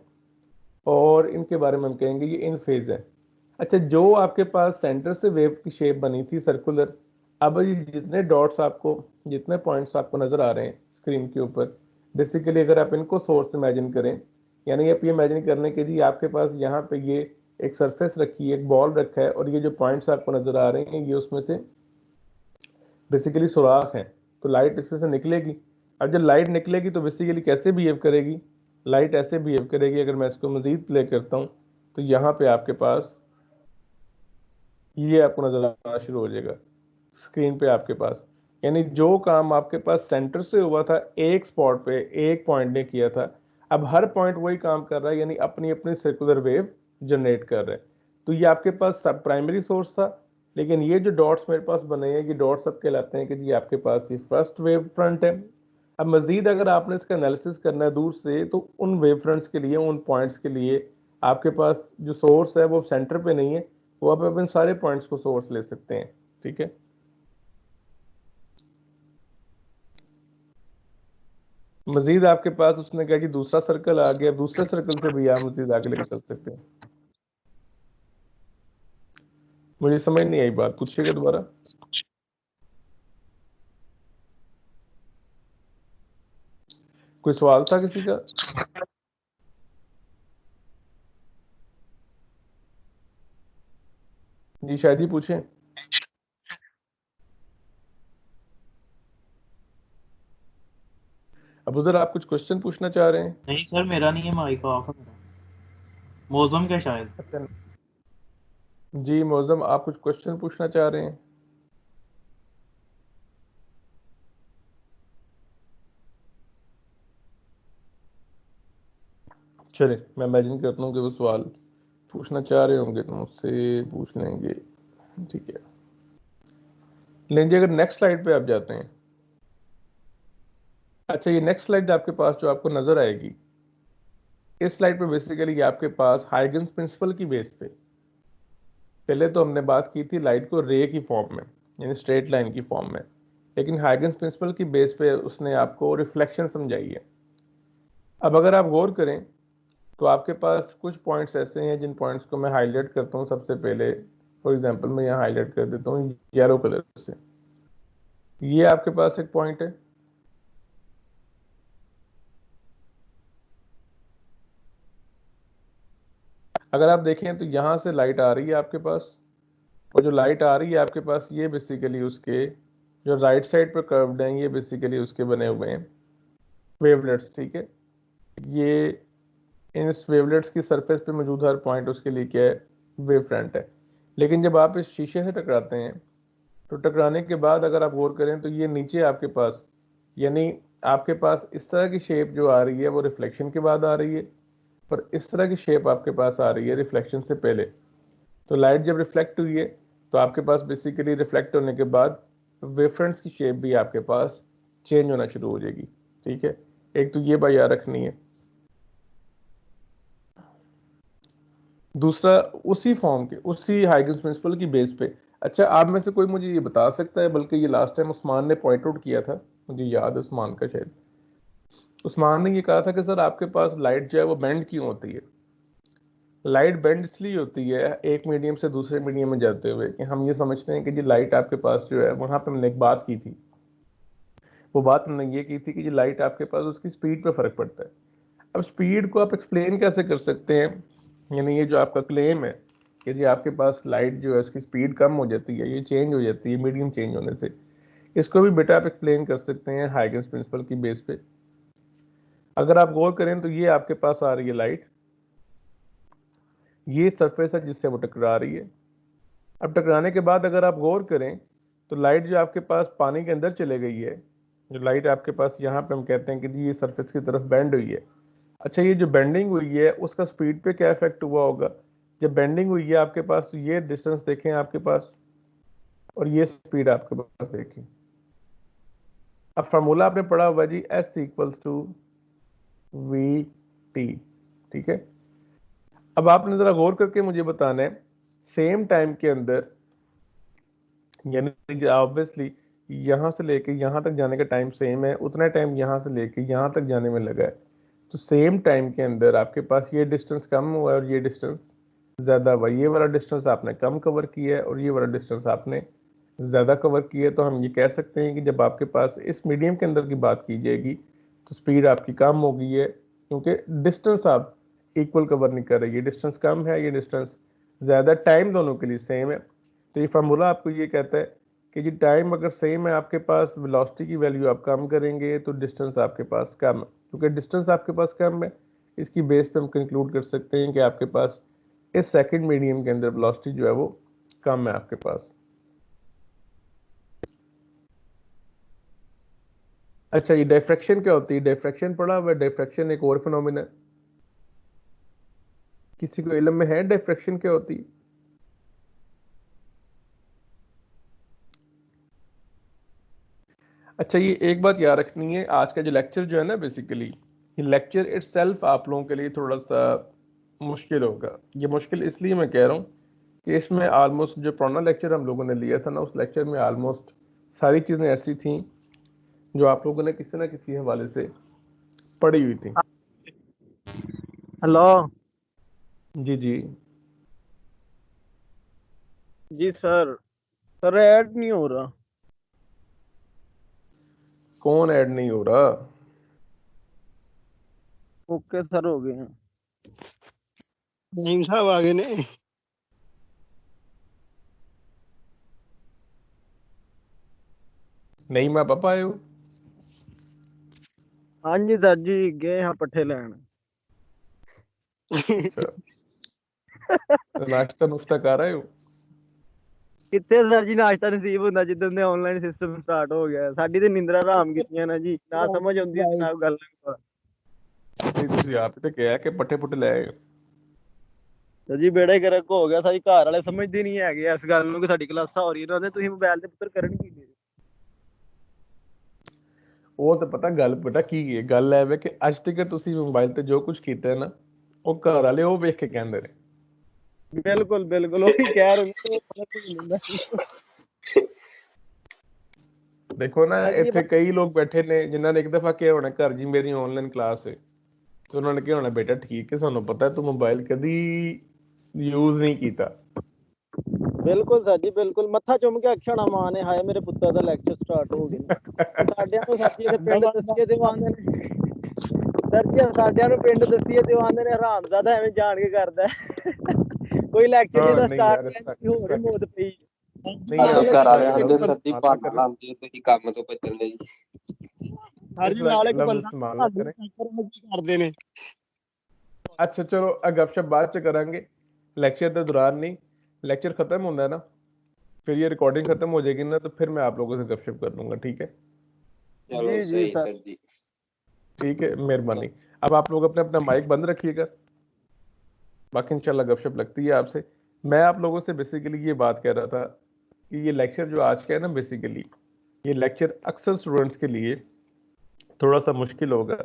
और इनके बारे में हम कहेंगे ये इन फेज है। अच्छा, जो आपके पास सेंटर से वेव की शेप बनी थी सर्कुलर, अब ये जितने डॉट्स आपको, जितने पॉइंट्स आपको नजर आ रहे हैं स्क्रीन के ऊपर, बेसिकली अगर आप इनको सोर्स इमेजिन करें, यानी आप ये इमेजिन करने के लिए आपके पास यहाँ पे ये एक सरफेस रखी है, एक बॉल रखा है, और ये जो पॉइंट्स आपको नजर आ रहे हैं ये उसमें से बेसिकली सुराख है, तो लाइट इसमें से निकलेगी। अब जब लाइट निकलेगी तो बेसिकली कैसे बिहेव करेगी? लाइट ऐसे बिहेव करेगी, अगर मैं इसको मजीद प्ले करता हूँ तो यहाँ पे आपके पास ये आपको नजर आना शुरू हो जाएगा स्क्रीन पे आपके पास। यानी जो काम आपके पास सेंटर से हुआ था, एक स्पॉट पे एक पॉइंट ने किया था, अब हर पॉइंट वही काम कर रहा है, यानी अपनी अपनी सर्कुलर वेव जनरेट कर रहे हैं। तो ये आपके पास सब प्राइमरी सोर्स था, लेकिन ये जो डॉट्स मेरे पास बने हैं, ये डॉट्स सब कहलाते हैं कि जी आपके पास ये फर्स्ट वेव फ्रंट है। अब मजीद अगर आपने इसका एनालिसिस करना है दूर से, तो उन वेव फ्रंट्स के लिए, उन पॉइंट्स के लिए आपके पास जो सोर्स है वो सेंटर पे नहीं है, वो आप अपने सारे पॉइंट्स को सोर्स ले सकते हैं, ठीक है। मजीद आपके पास उसने कहा कि दूसरा सर्कल आ गया, दूसरे सर्कल से भी आप मजीद आगे लेकर चल सकते हैं। मुझे समझ नहीं आई बात, पूछिएगा दोबारा। कोई सवाल था किसी का? जी शायद ही पूछें। अब उधर आप कुछ क्वेश्चन पूछना चाह रहे हैं? नहीं सर, मेरा नहीं है, माइक ऑफ है मेरा। मौसम का शायद। अच्छा जी, मौजम आप कुछ क्वेश्चन पूछना चाह रहे हैं? चले, मैं इमेजिन करता हूँ कि वो सवाल पूछना चाह रहे होंगे तो मुझसे पूछ लेंगे, ठीक है। लेकिन अगर नेक्स्ट स्लाइड पे आप जाते हैं, अच्छा ये नेक्स्ट स्लाइड आपके पास जो आपको नजर आएगी, इस स्लाइड पे बेसिकली आपके पास हाइगन्स प्रिंसिपल की बेस पे, पहले तो हमने बात की थी लाइट को रे की फॉर्म में, यानी स्ट्रेट लाइन की फॉर्म में, लेकिन हाइगन्स प्रिंसिपल की बेस पे उसने आपको रिफ्लेक्शन समझाई है। अब अगर आप गौर करें तो आपके पास कुछ पॉइंट्स ऐसे हैं जिन पॉइंट्स को मैं हाईलाइट करता हूँ सबसे पहले। फॉर एग्जांपल मैं यहाँ हाईलाइट कर देता हूँ येलो कलर से। ये आपके पास एक पॉइंट है, अगर आप देखें तो यहाँ से लाइट आ रही है आपके पास, और जो लाइट आ रही है आपके पास ये बेसिकली उसके जो राइट साइड पर कर्व्ड हैं, ये बेसिकली उसके बने हुए हैं वेवलेट्स, ठीक है। ये इन वेवलेट्स की सरफेस पे मौजूद हर पॉइंट उसके लिए क्या है? वेव फ्रंट है। लेकिन जब आप इस शीशे से टकराते हैं तो टकराने के बाद अगर आप गौर करें तो ये नीचे आपके पास, यानी आपके पास इस तरह की शेप जो आ रही है वो रिफ्लेक्शन के बाद आ रही है, पर इस तरह की शेप आपके पास आ रही है रिफ्लेक्शन से पहले। तो लाइट जब रिफ्लेक्ट हुई है तो आपके पास बेसिकली रिफ्लेक्ट होने के बाद वेवफ्रंट्स की शेप भी आपके पास चेंज होना शुरू हो जाएगी। ठीक है, एक तो ये बात याद रखनी है। दूसरा, उसी फॉर्म के उसी हाइगन्स प्रिंसिपल की बेस पे, अच्छा आप में से कोई मुझे ये बता सकता है, बल्कि ये लास्ट टाइम उस्मान ने पॉइंट आउट किया था, मुझे याद है उस्मान का शायद, उस्मान ने ये कहा था कि सर आपके पास लाइट जो है वो बेंड क्यों होती है। लाइट बेंड इसलिए होती है एक मीडियम से दूसरे मीडियम में जाते हुए कि हम ये समझते हैं कि जी लाइट आपके पास जो है, वहां पे हमने एक बात की थी, वो बात हमने ये की थी कि जी लाइट आपके पास उसकी स्पीड पे फर्क पड़ता है। अब स्पीड को आप एक्सप्लेन कैसे कर सकते हैं, यानी ये जो आपका क्लेम है कि जी आपके पास लाइट जो है उसकी स्पीड कम हो जाती है, ये चेंज हो जाती है मीडियम चेंज होने से, इसको भी बेटा आप एक्सप्लेन कर सकते हैं हाइगन्स प्रिंसिपल की बेस पे। अगर आप गौर करें तो ये आपके पास आ रही है लाइट, ये सरफेस है जिससे वो टकरा रही है। अब टकराने के बाद अगर आप गौर करें तो लाइट जो आपके पास पानी के अंदर चले गई है, जो लाइट आपके पास यहाँ पे हम कहते हैं कि जी ये सरफेस की तरफ बेंड हुई है। अच्छा, ये जो बेंडिंग हुई है उसका स्पीड पे क्या इफेक्ट हुआ होगा। जब बेंडिंग हुई है आपके पास तो ये डिस्टेंस देखें आपके पास, और ये स्पीड आपके पास देखें। अब फार्मूला आपने पढ़ा हुआ G S equals to V T. ठीक है, अब आपने जरा गौर करके मुझे बताना है, सेम टाइम के अंदर, यानी ऑब्वियसली यहाँ से लेके यहाँ तक जाने का टाइम सेम है, उतना टाइम यहाँ से लेके यहाँ तक जाने में लगा है, तो सेम टाइम के अंदर आपके पास ये डिस्टेंस कम हुआ है और ये डिस्टेंस ज़्यादा हुआ। ये वाला डिस्टेंस आपने कम कवर किया है और ये वाला डिस्टेंस आपने ज़्यादा कवर किया है। तो हम ये कह सकते हैं कि जब आपके पास इस मीडियम के अंदर की बात की जाएगी तो स्पीड आपकी कम हो गई है, क्योंकि डिस्टेंस आप इक्वल कवर नहीं कर रहे, ये डिस्टेंस कम है, ये डिस्टेंस ज़्यादा, टाइम दोनों के लिए सेम है। तो ये फार्मूला आपको ये कहता है कि जी टाइम अगर सेम है आपके पास, वेलोसिटी की वैल्यू आप कम करेंगे तो डिस्टेंस आपके पास कम है। क्योंकि डिस्टेंस आपके पास कम है, इसकी बेस पे हम कंक्लूड कर सकते हैं कि आपके पास इस सेकंड मीडियम के अंदर वेलोसिटी जो है वो कम है आपके पास। अच्छा, ये डिफ्रैक्शन क्या होती है, डिफ्रैक्शन पढ़ा हुआ है। डिफ्रैक्शन एक और फिनोमिना है, किसी को इल्म में है डिफ्रैक्शन क्या होती है। अच्छा, ये एक बात याद रखनी है, आज का जो लेक्चर जो है ना, बेसिकली ये लेक्चर इटसेल्फ आप लोगों के लिए थोड़ा सा मुश्किल होगा। ये मुश्किल इसलिए मैं कह रहा हूँ कि इसमें ऑलमोस्ट जो पुराना लेक्चर हम लोगों ने लिया था ना, उस लेक्चर में ऑलमोस्ट सारी चीज़ें ऐसी थी जो आप लोगों ने किसी ना किसी हवाले से पढ़ी हुई थी। हेलो जी जी जी सर ऐड नहीं हो रहा। कौन ऐड नहीं हो रहा। ओके सर, हो गए हैं। नईम साहब आ गए ने। नहीं, मैं पापा आए हो। हाँ जी सर जी, गए हैं पट्ठे लैन। अच्छा, नाश्ता नुश्ता कर रहे हो। ਕਿੱਥੇ ਸਰ ਜੀ ਨਾਸ਼ਤਾ ਨਸੀਬ ਹੁੰਦਾ ਜਿੱਦਾਂ ਦੇ ਆਨਲਾਈਨ ਸਿਸਟਮ ਸਟਾਰਟ ਹੋ ਗਿਆ। ਸਾਡੀ ਤੇ ਨਿੰਦਰਾ ਹਰਾਮ ਕੀਤੀਆਂ ਨਾ ਜੀ, ਨਾ ਸਮਝ ਆਉਂਦੀ ਨਾ ਗੱਲ। नहीं, ਤੁਸੀਂ ਆਪ ਤੇ ਕਿਹਾ ਕਿ ਪੱਠੇ ਪੁੱਠੇ ਲੈ ਆਏ ਹੋ। ਸਰ ਜੀ ਬੇੜਾ ਹੀ ਗਰਕ ਹੋ ਗਿਆ। ਸਾਡੀ ਘਰ ਵਾਲੇ ਸਮਝਦੇ ਨਹੀਂ ਹੈਗੇ ਇਸ ਗੱਲ ਨੂੰ ਕਿ ਸਾਡੀ ਕਲਾਸਾਂ ਹੋ ਰਹੀਆਂ ਨੇ, ਤੁਸੀਂ ਮੋਬਾਈਲ ਤੇ ਪੁੱਤਰ ਕਰਨ ਕੀ ਦੇ। ਉਹ ਤਾਂ ਪਤਾ ਗੱਲ ਬੇਟਾ ਕੀ ਹੈ, ਗੱਲ ਐ ਵੇ ਕਿ ਅੱਜ ਤੱਕ ਤੁਸੀਂ ਮੋਬਾਈਲ ਤੇ ਜੋ ਕੁਝ ਕੀਤਾ ਹੈ ਨਾ, ਉਹ ਘਰ ਵਾਲੇ ਉਹ ਵੇਖ ਕੇ ਕਹਿੰਦੇ ਨੇ। ਬਿਲਕੁਲ ਬਿਲकुल ਉਹੀ ਕਹਿ ਰਹੇ। ਦੇਖੋ ਨਾ, ਇੱਥੇ ਕਈ ਲੋਕ ਬੈਠੇ ਨੇ ਜਿਨ੍ਹਾਂ ਨੇ ਇੱਕ ਦਫਾ ਕਿਹਾ ਹੋਣਾ ਘਰ ਜੀ ਮੇਰੀ ਆਨਲਾਈਨ ਕਲਾਸ ਹੈ, ਤੇ ਉਹਨਾਂ ਨੇ ਕਿਹਾ ਹੋਣਾ ਬੇਟਾ ਠੀਕ ਹੈ, ਸਾਨੂੰ ਪਤਾ ਤੂੰ ਮੋਬਾਈਲ ਕਦੀ ਯੂਜ਼ ਨਹੀਂ ਕੀਤਾ। ਬਿਲਕੁਲ ਸਰ ਜੀ ਬਿਲकुल, ਮੱਥਾ ਚੁੰਮ ਕੇ ਅਕਸ਼ਣਾ ਮਾਂ ਨੇ ਹਾਏ ਮੇਰੇ ਪੁੱਤਰ ਦਾ ਲੈਕਚਰ ਸਟਾਰਟ ਹੋ ਗਏ ਨੇ। ਸਾਡਿਆਂ ਨੂੰ ਸੱਚੀ ਇੱਥੇ ਪਿੰਡ ਦੱਸੀਏ ਤੇ ਆਉਂਦੇ ਨੇ ਸਰ ਜੀ, ਸਾਡਿਆਂ ਨੂੰ ਪਿੰਡ ਦੱਸੀਏ ਤੇ ਆਉਂਦੇ ਨੇ ਹਰਾਮਜ਼ਾਦਾ ਐਵੇਂ ਜਾਣ ਕੇ ਕਰਦਾ ਕੋਈ ਲੈਕਚਰ ਜਿਹਦਾ ਸਟਾਰਟ ਹੋਰ ਮੌਤ ਪਈ। ਘਰ ਵਾਲੇ ਆਂਦੇ ਸਰ ਜੀ ਬਹਾਨਾ ਲਾਉਂਦੇ ਤੁਸੀਂ ਕੰਮ ਤੋਂ ਬਚਣ ਲਈ। ਸਰ ਜੀ ਨਾਲ ਇੱਕ ਬੰਦਾ ਕਰਦੇ ਨੇ। ਅੱਛਾ ਚਲੋ, ਗਪਸ਼ਪ ਬਾਅਦ ਚ ਕਰਾਂਗੇ, लेक्चर के दौरान नहीं। लेक्चर खत्म होता है ना, फिर ये रिकॉर्डिंग खत्म हो जाएगी ना, तो फिर मैं आप लोगों से गपशप कर लूंगा। ठीक है जी जी सर जी, ठीक है, मेहरबानी। अब आप लोग अपना अपना माइक बंद रखिएगा। बाकी इंशाल्लाह गपशप लगती है आपसे। मैं आप लोगों से बेसिकली ये बात कह रहा था कि ये लेक्चर जो आज का है ना, बेसिकली ये लेक्चर अक्सर स्टूडेंट्स के लिए थोड़ा सा मुश्किल होगा।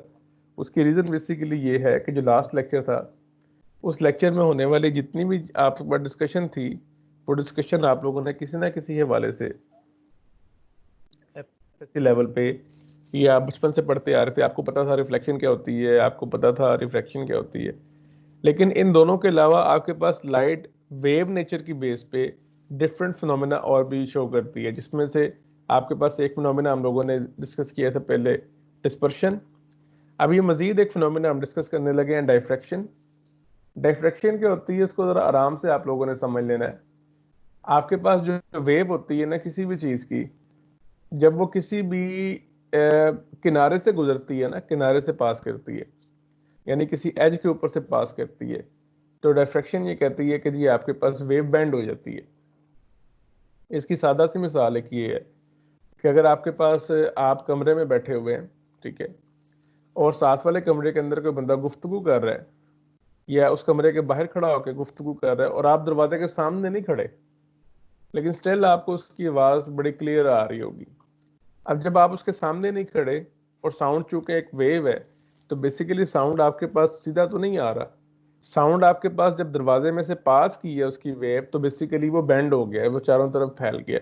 उसकी रीज़न बेसिकली ये है कि जो लास्ट लेक्चर था, उस लेक्चर में होने वाली जितनी भी आपके पास डिस्कशन थी, वो डिस्कशन आप लोगों ने किसी ना किसी हवाले से एफएससी लेवल पे या आप बचपन से पढ़ते आ रहे थे, आपको पता था रिफ्लेक्शन क्या होती है, आपको पता था रिफ्रैक्शन क्या होती है। लेकिन इन दोनों के अलावा आपके पास लाइट वेव नेचर की बेस पे डिफरेंट फिनोमेना और भी शो करती है, जिसमें से आपके पास एक फिनोमेना हम लोगों ने डिस्कस किया था पहले, डिस्पर्शन। अब ये मजीद एक फिनोमेना हम डिस्कस करने लगे हैं, डायफ्रैक्शन। डायफ्रैक्शन क्या होती है, इसको ज़रा आराम से आप लोगों ने समझ लेना है। आपके पास जो वेव होती है ना किसी भी चीज़ की, जब वो किसी भी किनारे से गुजरती है ना, किनारे से पास करती है, यानी किसी एज के ऊपर से पास करती है, तो डायफ्रैक्शन ये कहती है कि जी आपके पास वेव बैंड हो जाती है। इसकी सादा सी मिसाल एक ये है कि अगर आपके पास आप कमरे में बैठे हुए हैं, ठीक है, और साथ वाले कमरे के अंदर कोई बंदा गुफ्तगू कर रहा है या उस कमरे के बाहर खड़ा होकर गुफ्तगू कर रहा है और आप दरवाजे के सामने नहीं खड़े, लेकिन स्टिल आपको उसकी आवाज़ बड़ी क्लियर आ रही होगी। अब जब आप उसके सामने नहीं खड़े और साउंड चूंकि एक वेव है, तो बेसिकली साउंड आपके पास सीधा तो नहीं आ रहा। साउंड आपके पास जब दरवाजे में से पास की है उसकी वेव, तो बेसिकली वो बेंड हो गया है, वो चारों तरफ फैल गया,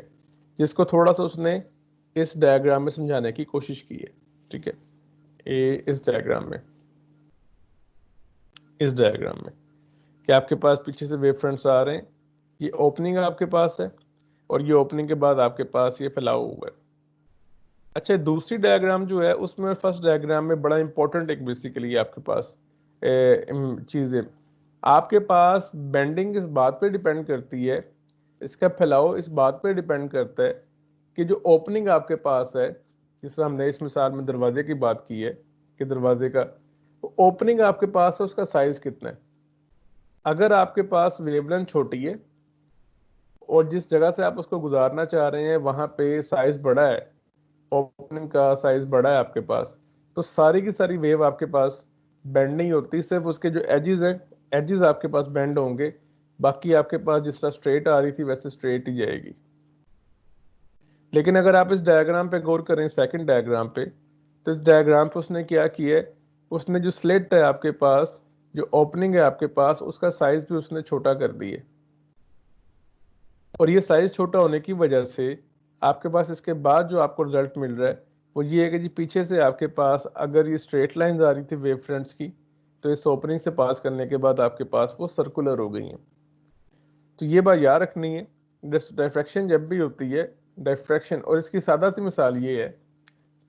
जिसको थोड़ा सा उसने इस डायग्राम में समझाने की कोशिश की है। ठीक है, इस डायग्राम में कि आपके पास पीछे से वेव फ्रंट्स आ रहे हैं, ये ओपनिंग आपके पास है और ये ओपनिंग के बाद आपके पास ये फैलाव हुआ है। अच्छा, दूसरी डायग्राम जो है उसमें फर्स्ट डायग्राम में बड़ा इंपॉर्टेंट एक बेसिकली आपके पास चीज़ है। आपके पास बेंडिंग इस बात पे डिपेंड करती है, इसका फैलाव इस बात पे डिपेंड करता है कि जो ओपनिंग आपके पास है, जिससे हमने इस मिसाल में दरवाजे की बात की है कि दरवाजे का ओपनिंग आपके पास है, उसका साइज कितना है। अगर आपके पास वेवलेंथ छोटी है और जिस जगह से आप उसको गुजारना चाह रहे हैं वहां पे साइज बड़ा है, ओपनिंग का साइज बड़ा है आपके पास, तो सारी की सारी वेव आपके पास बेंड नहीं होती, सिर्फ उसके जो एजेस हैं, एजेस आपके पास बेंड होंगे, बाकी आपके पास जिस तरह स्ट्रेट आ रही थी वैसे स्ट्रेट ही जाएगी। लेकिन अगर आप इस डायग्राम पे गौर करें, सेकंड डायग्राम पे, तो इस डायग्राम पे उसने क्या किया है, उसने जो स्लिट है आपके पास, जो ओपनिंग है आपके पास, उसका साइज भी उसने छोटा कर दिया। और ये साइज छोटा होने की वजह से आपके पास इसके बाद जो आपको रिजल्ट मिल रहा है वो ये है कि जी पीछे से आपके पास अगर ये स्ट्रेट लाइंस आ रही थी वेव फ्रंट्स की, तो इस ओपनिंग से पास करने के बाद आपके पास वो सर्कुलर हो गई हैं। तो ये बात याद रखनी है, डायफ्रैक्शन जब भी होती है, डायफ्रैक्शन, और इसकी सादा सी मिसाल ये है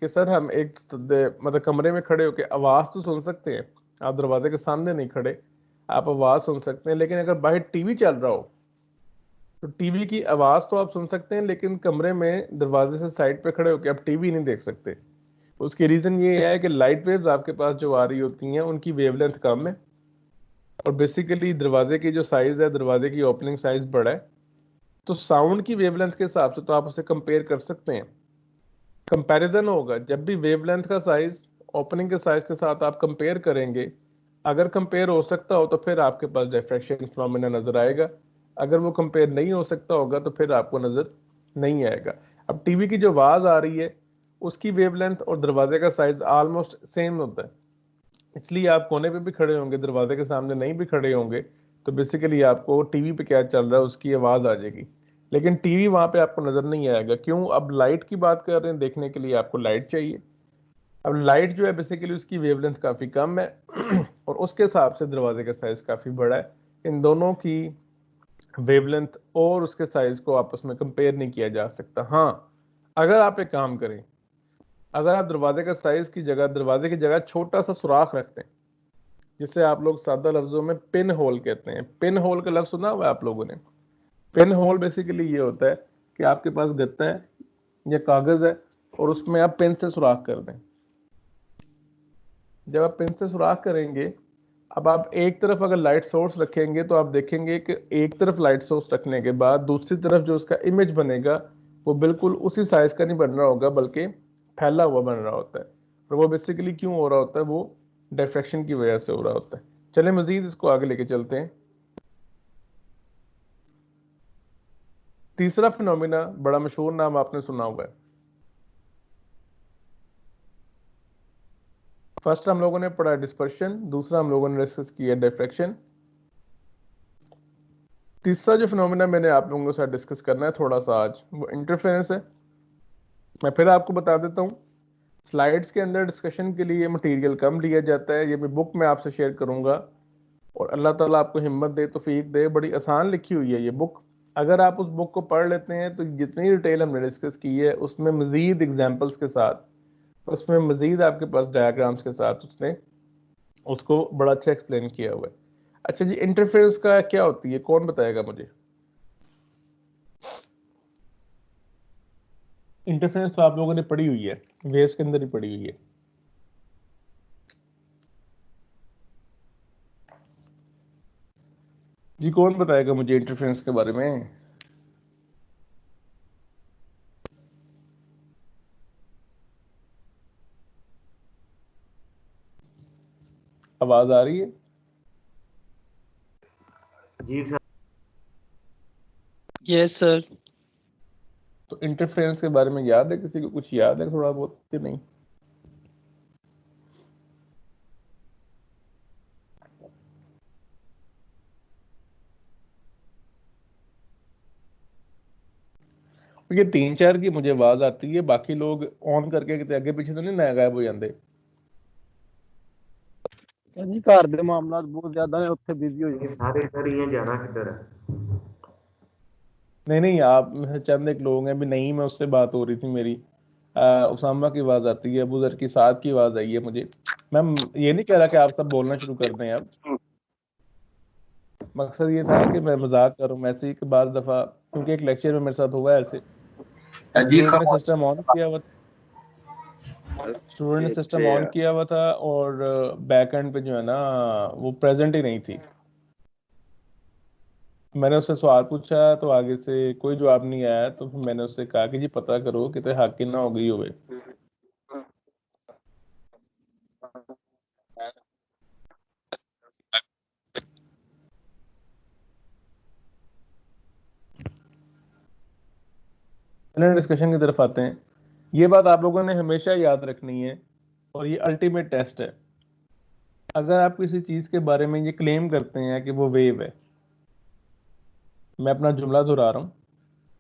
कि सर हम एक मतलब कमरे में खड़े होकर आवाज़ तो सुन सकते हैं, आप दरवाजे के सामने नहीं खड़े, आप आवाज़ सुन सकते हैं, लेकिन अगर बाहर टीवी चल रहा हो तो टीवी की आवाज़ तो आप सुन सकते हैं, लेकिन कमरे में दरवाजे से साइड पे खड़े होकर आप टीवी नहीं देख सकते। उसकी रीज़न ये है कि लाइट वेव्स आपके पास जो आ रही होती हैं उनकी वेवलेंथ कम है, और बेसिकली दरवाजे की जो साइज़ है, दरवाजे की ओपनिंग साइज़ बड़ा है, तो साउंड की वेवलेंथ के हिसाब से तो आप उसे कंपेयर कर सकते हैं। कंपैरिजन होगा जब भी वेवलेंथ का साइज ओपनिंग के साइज के साथ आप कंपेयर करेंगे, अगर कंपेयर हो सकता हो तो फिर आपके पास डिफ्रैक्शन फिनोमेना नजर आएगा, अगर वो कंपेयर नहीं हो सकता होगा तो फिर आपको नजर नहीं आएगा। अब टीवी की जो आवाज आ रही है उसकी वेवलेंथ और दरवाजे का साइज ऑलमोस्ट सेम होता है, इसलिए आप कोने पे भी खड़े होंगे, दरवाजे के सामने नहीं भी खड़े होंगे, तो बेसिकली आपको टीवी पे क्या चल रहा है उसकी आवाज आ जाएगी, लेकिन टीवी वहां पे आपको नजर नहीं आएगा। क्यों? अब लाइट की बात कर रहे हैं, देखने के लिए आपको लाइट चाहिए। अब लाइट जो है बेसिकली उसकी वेवलेंथ काफी कम है और उसके हिसाब से दरवाजे का साइज काफी बड़ा है। इन दोनों की वेवलेंथ और उसके साइज को आपस में कंपेयर नहीं किया जा सकता। हाँ, अगर आप एक काम करें, अगर आप दरवाजे का साइज की जगह, दरवाजे की जगह छोटा सा सुराख रखते हैं, जिसे आप लोग सादा लफ्जों में पिन होल कहते हैं। पिन होल का लफ्ज सुना हुआ है आप लोगों ने? पिन होल बेसिकली ये होता है कि आपके पास गत्ता है या कागज है और उसमें आप पेन से सुराख कर दें। जब आप पेन से सुराख करेंगे, अब आप एक तरफ अगर लाइट सोर्स रखेंगे तो आप देखेंगे कि एक तरफ लाइट सोर्स रखने के बाद दूसरी तरफ जो उसका इमेज बनेगा वो बिल्कुल उसी साइज का नहीं बन रहा होगा, बल्कि फैला हुआ बन रहा होता है। और वो बेसिकली क्यों हो रहा होता है? वो डिफ्रैक्शन की वजह से हो रहा होता है। चलें मजीद इसको आगे लेके चलते हैं। तीसरा फिनोमिना बड़ा मशहूर नाम आपने सुना हुआ है। फर्स्ट हम लोगों ने पढ़ा डिस्पर्शन, दूसरा हम लोगों ने डिस्कस किया डिफ्रैक्शन। तीसरा जो फिनोमिना मैंने आप लोगों के साथ डिस्कस करना है थोड़ा सा आज, वो इंटरफेरेंस है। मैं फिर आपको बता देता हूँ, स्लाइड्स के अंदर डिस्कशन के लिए मटेरियल कम दिया जाता है, ये मैं बुक में आपसे शेयर करूंगा और अल्लाह ताला आपको हिम्मत दे, तौफीक दे। बड़ी आसान लिखी हुई है ये बुक, अगर आप उस बुक को पढ़ लेते हैं तो जितनी डिटेल हमने डिस्कस की है उसमें मजीद एग्जाम्पल्स के साथ, उसमें मजीद आपके पास डायग्राम्स के साथ उसने उसको बड़ा अच्छा एक्सप्लेन किया हुआ है। अच्छा जी, इंटरफेरेंस का क्या होती है, कौन बताएगा मुझे? इंटरफेरेंस तो आप लोगों ने पढ़ी हुई है, वेव्स के अंदर ही पढ़ी हुई है। जी कौन बताएगा मुझे इंटरफेरेंस के बारे में? आवाज आ रही है? जी सर। Yes sir. तो इंटरफेरेंस के बारे में याद है किसी को? कुछ याद है थोड़ा बहुत कि नहीं? ये 3-4 की मुझे आवाज आती है, बाकी लोग ऑन करके कितने आगे पीछे तो नहीं ना गायब हो जाते? सर जी घर ਦੇ ਮਾਮਲਾਤ ਬਹੁਤ ਜ਼ਿਆਦਾ ਨੇ, ਉੱਥੇ ਬਿਜ਼ੀ ਹੋ ये ਜਾਂਦੇ। सारे सर ये जाना किधर है? नहीं नहीं, आप चंद एक लोग हैं भी नहीं, मैं उससे बात हो रही थी मेरी। उसामा की आवाज आती है, अबू जर की साथ की आवाज आई है मुझे। मैं ये नहीं कह रहा कि आप सब बोलना शुरू कर दें अब, मकसद ये था कि मैं मजाक करूं ऐसे ही कि बाज़ दफा, क्योंकि एक लेक्चर में मेरे साथ हुआ ऐसे, स्टूडेंट ने सिस्टम ऑन किया हुआ था और बैक एंड पे जो है ना वो प्रेजेंट ही नहीं थी। मैंने उससे सवाल पूछा तो आगे से कोई जवाब नहीं आया, तो फिर मैंने उससे कहा कि जी पता करो कि तो हक ना हो गई होवे। डिस्कशन की तरफ आते हैं। ये बात आप लोगों ने हमेशा याद रखनी है और ये अल्टीमेट टेस्ट है। अगर आप किसी चीज के बारे में ये क्लेम करते हैं कि वो वेव है, मैं अपना जुमला दोहरा रहा हूं,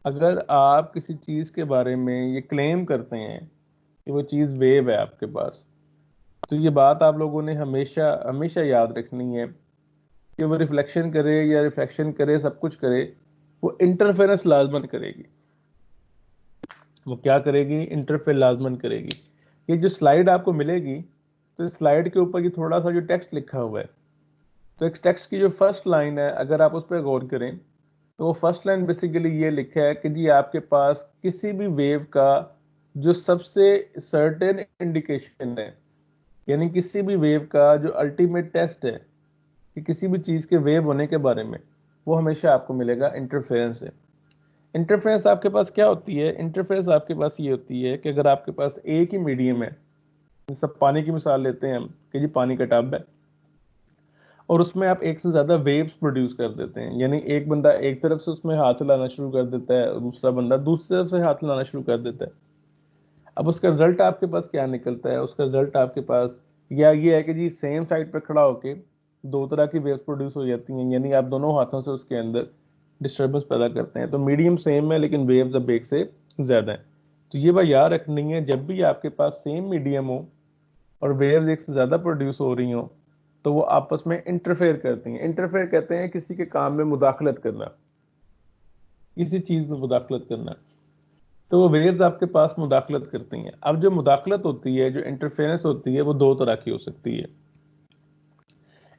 अगर आप किसी चीज के बारे में ये क्लेम करते हैं कि वो चीज वेव है आपके पास, तो ये बात आप लोगों ने हमेशा हमेशा याद रखनी है कि वो रिफ्लेक्शन करे या रिफ्लेक्शन करे, सब कुछ करे, वो इंटरफेरेंस लाजमन करेगी। वो क्या करेगी? इंटरफेयर लाजमन करेगी। ये जो स्लाइड आपको मिलेगी, तो स्लाइड के ऊपर ये थोड़ा सा जो टेक्स्ट लिखा हुआ है, तो एक टेक्स्ट की जो फर्स्ट लाइन है अगर आप उस पर गौर करें तो वो फर्स्ट लाइन बेसिकली ये लिखा है कि जी आपके पास किसी भी वेव का जो सबसे सर्टेन इंडिकेशन है, यानी किसी भी वेव का जो अल्टीमेट टेस्ट है कि किसी भी चीज़ के वेव होने के बारे में, वो हमेशा आपको मिलेगा इंटरफेरेंस है। इंटरफेरेंस आपके पास क्या होती है? इंटरफेरेंस आपके पास ये होती है कि अगर आपके पास एक ही मीडियम है, सब पानी की मिसाल लेते हैं हम कि जी पानी का टब है और उसमें आप एक से ज़्यादा वेव्स प्रोड्यूस कर देते हैं, यानी एक बंदा एक तरफ से उसमें हाथ हिलाना शुरू कर देता है, दूसरा बंदा दूसरी तरफ से हाथ हिलाना शुरू कर देता है। अब उसका रिजल्ट आपके पास क्या निकलता है? उसका रिजल्ट आपके पास या ये है कि जी सेम साइड पर खड़ा होके दो तरह की वेव्स प्रोड्यूस हो जाती हैं, यानी आप दोनों हाथों से उसके अंदर डिस्टर्बेंस पैदा करते हैं। तो मीडियम सेम है लेकिन वेव्स अब एक से ज़्यादा है। तो ये बात याद रखनी है, जब भी आपके पास सेम मीडियम हो और वेव्स एक से ज़्यादा प्रोड्यूस हो रही हो तो वो आपस में इंटरफेयर करती हैं। इंटरफेयर कहते हैं किसी के काम में मुदाखलत करना, किसी चीज़ में मुदाखलत करना, तो वो वेव्स आपके पास मुदाखलत करती हैं। अब जो मुदाखलत होती है, जो इंटरफेरेंस होती है, वो दो तरह की हो सकती है।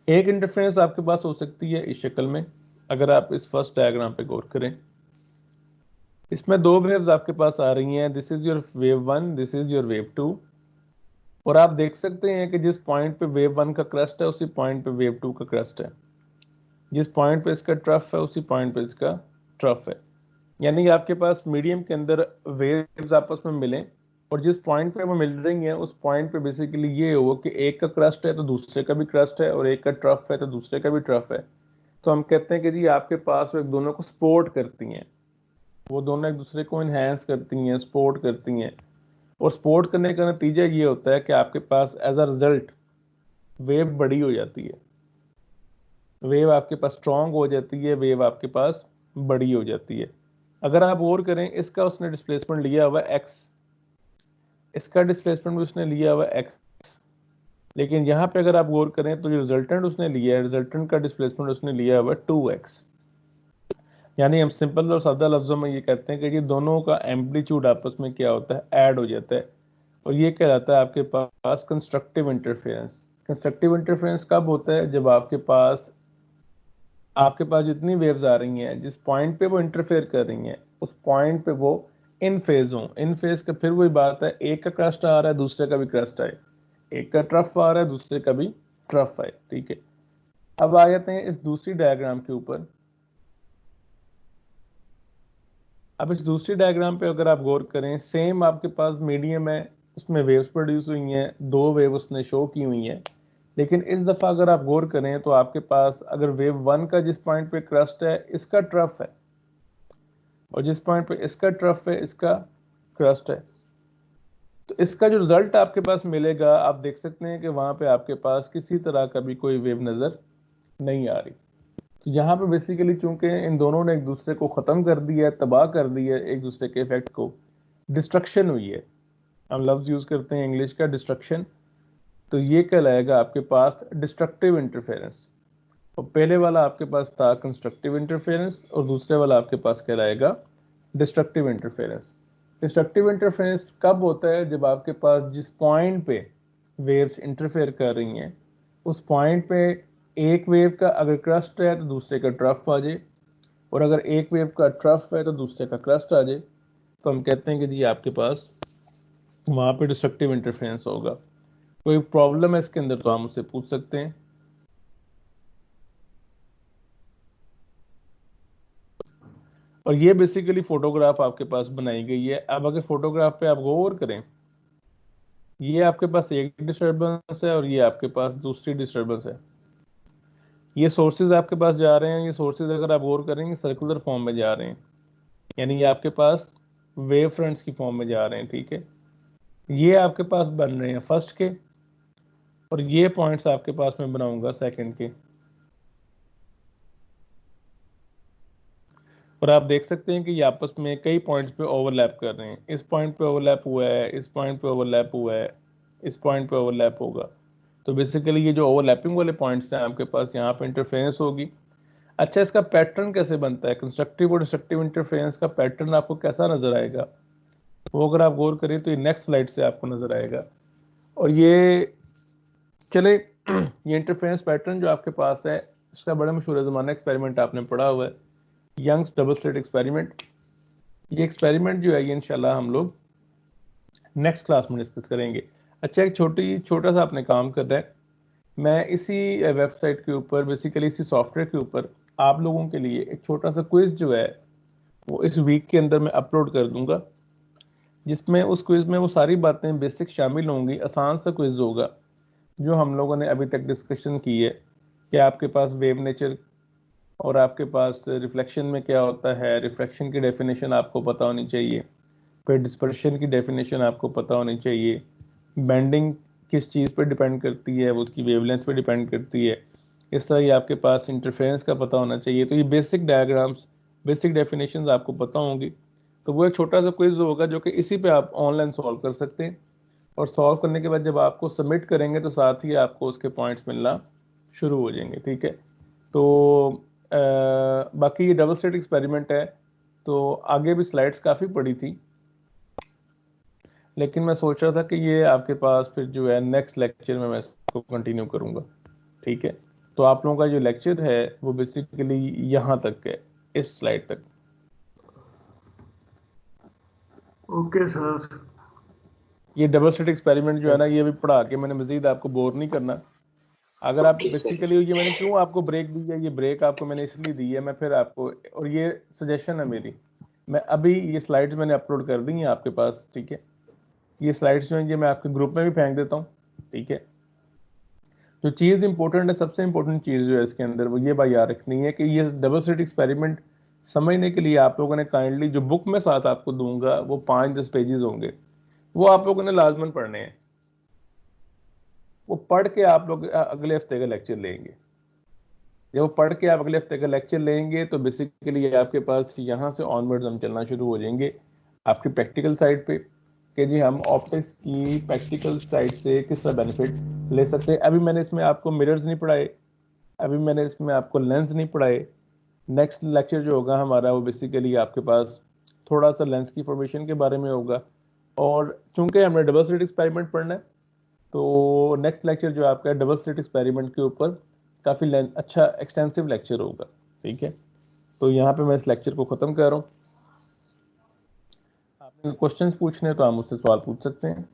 एक इंटरफेरेंस आपके पास हो सकती है इस शक्ल में, अगर आप इस फर्स्ट डायग्राम पे गौर करें, इसमें दो वेव्स आपके पास आ रही हैं, this is your wave 1, this is your wave 2, और आप देख सकते हैं कि जिस पॉइंट पे वेव 1 का क्रस्ट है उसी पॉइंट पे वेव 2 का क्रस्ट है, जिस पॉइंट पे इसका ट्रफ है उसी पॉइंट पे इसका ट्रफ है। यानी आपके पास मीडियम के अंदर वेव्स आपस में मिलें और जिस पॉइंट पे वो मिल रही हैं उस पॉइंट पे बेसिकली ये हो कि एक का क्रस्ट है तो दूसरे का भी क्रस्ट है और एक का ट्रफ है तो दूसरे का भी ट्रफ है, तो हम कहते हैं कि जी आपके पास वो एक दोनों को सपोर्ट करती हैं। वो दोनों एक दूसरे को इन्हेंस करती हैं, सपोर्ट करती हैं, और सपोर्ट करने का नतीजा ये होता है कि आपके पास एज अ रिजल्ट वेव बड़ी हो जाती है, वेव आपके पास स्ट्रांग हो जाती है, वेव आपके पास बड़ी हो जाती है। अगर आप गौर करें, इसका उसने डिस्प्लेसमेंट लिया हुआ एक्स, इसका डिस्प्लेसमेंट भी उसने लिया हुआ एक्स, लेकिन यहाँ पे अगर आप गौर करें तो जो रिजल्टेंट उसने लिया है, रिजल्टेंट का डिस्प्लेसमेंट उसने लिया हुआ 2x। यानी हम सिंपल और सादा लफ्जों में ये कहते हैं कि ये दोनों का एम्पलीट्यूड आपस में क्या होता है, ऐड हो जाता है, और ये कहलाता है आपके पास कंस्ट्रक्टिव इंटरफेरेंस। कंस्ट्रक्टिव इंटरफेरेंस कब होता है? जब आपके पास जितनी वेव्स आ रही हैं, जिस पॉइंट पे वो इंटरफेयर कर रही हैं, उस पॉइंट पे वो इन फेज हों। इन फेज का फिर वही बात है, एक का क्रस्ट आ रहा है, दूसरे का भी क्रस्ट आए, एक का ट्रफ आ रहा है, दूसरे का भी ट्रफ आए, ठीक है। अब आ जाते हैं इस दूसरी डायग्राम के ऊपर। अब इस दूसरी डायग्राम पे अगर आप गौर करें, सेम आपके पास मीडियम है, उसमें वेव्स प्रोड्यूस हुई हैं, 2 वेव उसने शो की हुई हैं, लेकिन इस दफ़ा अगर आप गौर करें तो आपके पास अगर वेव 1 का जिस पॉइंट पे क्रस्ट है, इसका ट्रफ है, और जिस पॉइंट पे इसका ट्रफ है, इसका क्रस्ट है, तो इसका जो रिजल्ट आपके पास मिलेगा, आप देख सकते हैं कि वहां पे आपके पास किसी तरह का भी कोई वेव नजर नहीं आ रही। तो यहाँ पे बेसिकली चूंकि इन दोनों ने एक दूसरे को ख़त्म कर दिया है, तबाह कर दिया है, एक दूसरे के इफेक्ट को, डिस्ट्रक्शन हुई है। हम लफ्ज़ यूज़ करते हैं इंग्लिश का डिस्ट्रक्शन, तो ये कहलाएगा आपके पास डिस्ट्रक्टिव इंटरफेरेंस। और पहले वाला आपके पास था कंस्ट्रक्टिव इंटरफेरेंस, और दूसरे वाला आपके पास कहलाएगा डिस्ट्रक्टिव इंटरफेरेंस। डिस्ट्रक्टिव इंटरफेरेंस कब होता है? जब आपके पास जिस पॉइंट पे वेव्स इंटरफेयर कर रही हैं, उस पॉइंट पे एक वेव का अगर क्रस्ट है तो दूसरे का ट्रफ आ जाए, और अगर एक वेव का ट्रफ है तो दूसरे का क्रस्ट आ जाए, तो हम कहते हैं कि जी आपके पास वहाँ पे डिस्ट्रक्टिव इंटरफेरेंस होगा। कोई प्रॉब्लम है इसके अंदर तो हम उससे पूछ सकते हैं। और ये बेसिकली फोटोग्राफ आपके पास बनाई गई है। अब अगर फोटोग्राफ पे आप गौर करें, ये आपके पास एक डिस्टर्बेंस है और ये आपके पास दूसरी डिस्टर्बेंस है। ये सोर्सेज आपके पास जा रहे हैं, ये सोर्सेज अगर आप गौर करेंगे सर्कुलर फॉर्म में जा रहे हैं, यानी ये आपके पास वेव फ्रंट्स की फॉर्म में जा रहे हैं, ठीक है। ये आपके पास बन रहे हैं फर्स्ट के, और ये पॉइंट्स आपके पास मैं बनाऊंगा सेकंड के। और आप देख सकते हैं कि ये आपस में कई पॉइंट्स पे ओवरलैप कर रहे हैं। इस पॉइंट पे ओवरलैप हुआ है, इस पॉइंट पे ओवरलैप हुआ है, इस पॉइंट पे ओवरलैप होगा। तो बेसिकली ये जो ओवरलैपिंग वाले पॉइंट्स हैं आपके पास, यहाँ पे इंटरफेरेंस होगी। अच्छा, इसका पैटर्न कैसे बनता है? कंस्ट्रक्टिव और डिस्ट्रक्टिव इंटरफेरेंस का पैटर्न आपको कैसा नजर आएगा, वो अगर आप गौर करें तो ये नेक्स्ट स्लाइड से आपको नजर आएगा। और ये चले ये इंटरफेरेंस पैटर्न जो आपके पास है, इसका बड़ा मशहूर ज़माना एक्सपेरिमेंट आपने पढ़ा हुआ है, यंग्स डबल स्लिट एक्सपेरिमेंट। ये एक्सपेरिमेंट जो है ये इंशाल्लाह हम लोग नेक्स्ट क्लास में डिस्कस करेंगे। अच्छा, एक छोटा सा आपने काम करना है, मैं इसी वेबसाइट के ऊपर, बेसिकली इसी सॉफ्टवेयर के ऊपर आप लोगों के लिए एक छोटा सा क्विज जो है वो इस वीक के अंदर मैं अपलोड कर दूंगा, जिसमें उस क्विज में वो सारी बातें बेसिक शामिल होंगी। आसान सा क्विज होगा जो हम लोगों ने अभी तक डिस्कशन की है कि आपके पास वेव नेचर और आपके पास रिफ्लेक्शन में क्या होता है, रिफ्लेक्शन की डेफिनेशन आपको पता होनी चाहिए, फिर डिस्पर्शन की डेफिनेशन आपको पता होनी चाहिए, बेंडिंग किस चीज़ पर डिपेंड करती है, वो उसकी वेवलेंथ पे डिपेंड करती है, इस तरह ही आपके पास इंटरफेरेंस का पता होना चाहिए। तो ये बेसिक डायग्राम्स, बेसिक डेफिनेशंस आपको पता होंगी। तो वो एक छोटा सा क्विज होगा जो कि इसी पे आप ऑनलाइन सॉल्व कर सकते हैं, और सॉल्व करने के बाद जब आपको सबमिट करेंगे तो साथ ही आपको उसके पॉइंट्स मिलना शुरू हो जाएंगे, ठीक है। तो बाकी ये डबल स्लिट एक्सपेरिमेंट है, तो आगे भी स्लाइड्स काफ़ी पड़ी थी, लेकिन मैं सोच रहा था कि ये आपके पास फिर जो है नेक्स्ट लेक्चर में मैं इसको कंटिन्यू करूँगा, ठीक है। तो आप लोगों का जो लेक्चर है वो बेसिकली यहाँ तक है, इस स्लाइड तक। Okay sir. ये डबल स्लिट एक्सपेरिमेंट जो है ना, ये अभी पढ़ा के मैंने मजीद आपको बोर नहीं करना। अगर आप ओके सर। बेसिकली, ये मैंने क्यों आपको ब्रेक दी है, ये ब्रेक आपको मैंने इसलिए दी है, मैं फिर आपको, और ये सजेशन है मेरी, मैं अभी ये स्लाइड्स मैंने अपलोड कर दी हैं आपके पास, ठीक है। ये स्लाइड्स जो हैं ये मैं आपके ग्रुप में भी फेंक देता हूँ, ठीक है। जो चीज़ इंपॉर्टेंट है, सबसे इंपॉर्टेंट चीज़ जो है इसके अंदर, वो ये बात याद रखनी है कि ये डबल स्लिट एक्सपेरिमेंट समझने के लिए आप लोगों ने काइंडली जो बुक में साथ आपको दूंगा वो 5-10 पेजेस होंगे, वो आप लोगों ने लाजमन पढ़ने हैं। वो पढ़ के आप लोग अगले हफ्ते का लेक्चर लेंगे। जब वो पढ़ के आप अगले हफ्ते का लेक्चर लेंगे तो बेसिकली आपके पास यहाँ से ऑनवर्ड्स हम चलना शुरू हो जाएंगे आपकी प्रैक्टिकल साइड पे कि जी हम ऑप्टिक्स की प्रैक्टिकल साइड से किस तरह बेनिफिट ले सकते हैं। अभी मैंने इसमें आपको मिरर्स नहीं पढ़ाए, अभी मैंने इसमें आपको लेंस नहीं पढ़ाए। नेक्स्ट लेक्चर जो होगा हमारा वो बेसिकली आपके पास थोड़ा सा लेंस की फॉर्मेशन के बारे में होगा, और चूंकि हमने डबल स्लिट एक्सपेरिमेंट पढ़ना है तो नेक्स्ट लेक्चर जो आपका है डबल स्लिट एक्सपेरिमेंट के ऊपर काफ़ी अच्छा एक्सटेंसिव लेक्चर होगा। ठीक है, तो यहाँ पे मैं इस लेक्चर को ख़त्म कर रहा हूँ। आपने क्वेश्चंस पूछने तो आप मुझसे सवाल पूछ सकते हैं।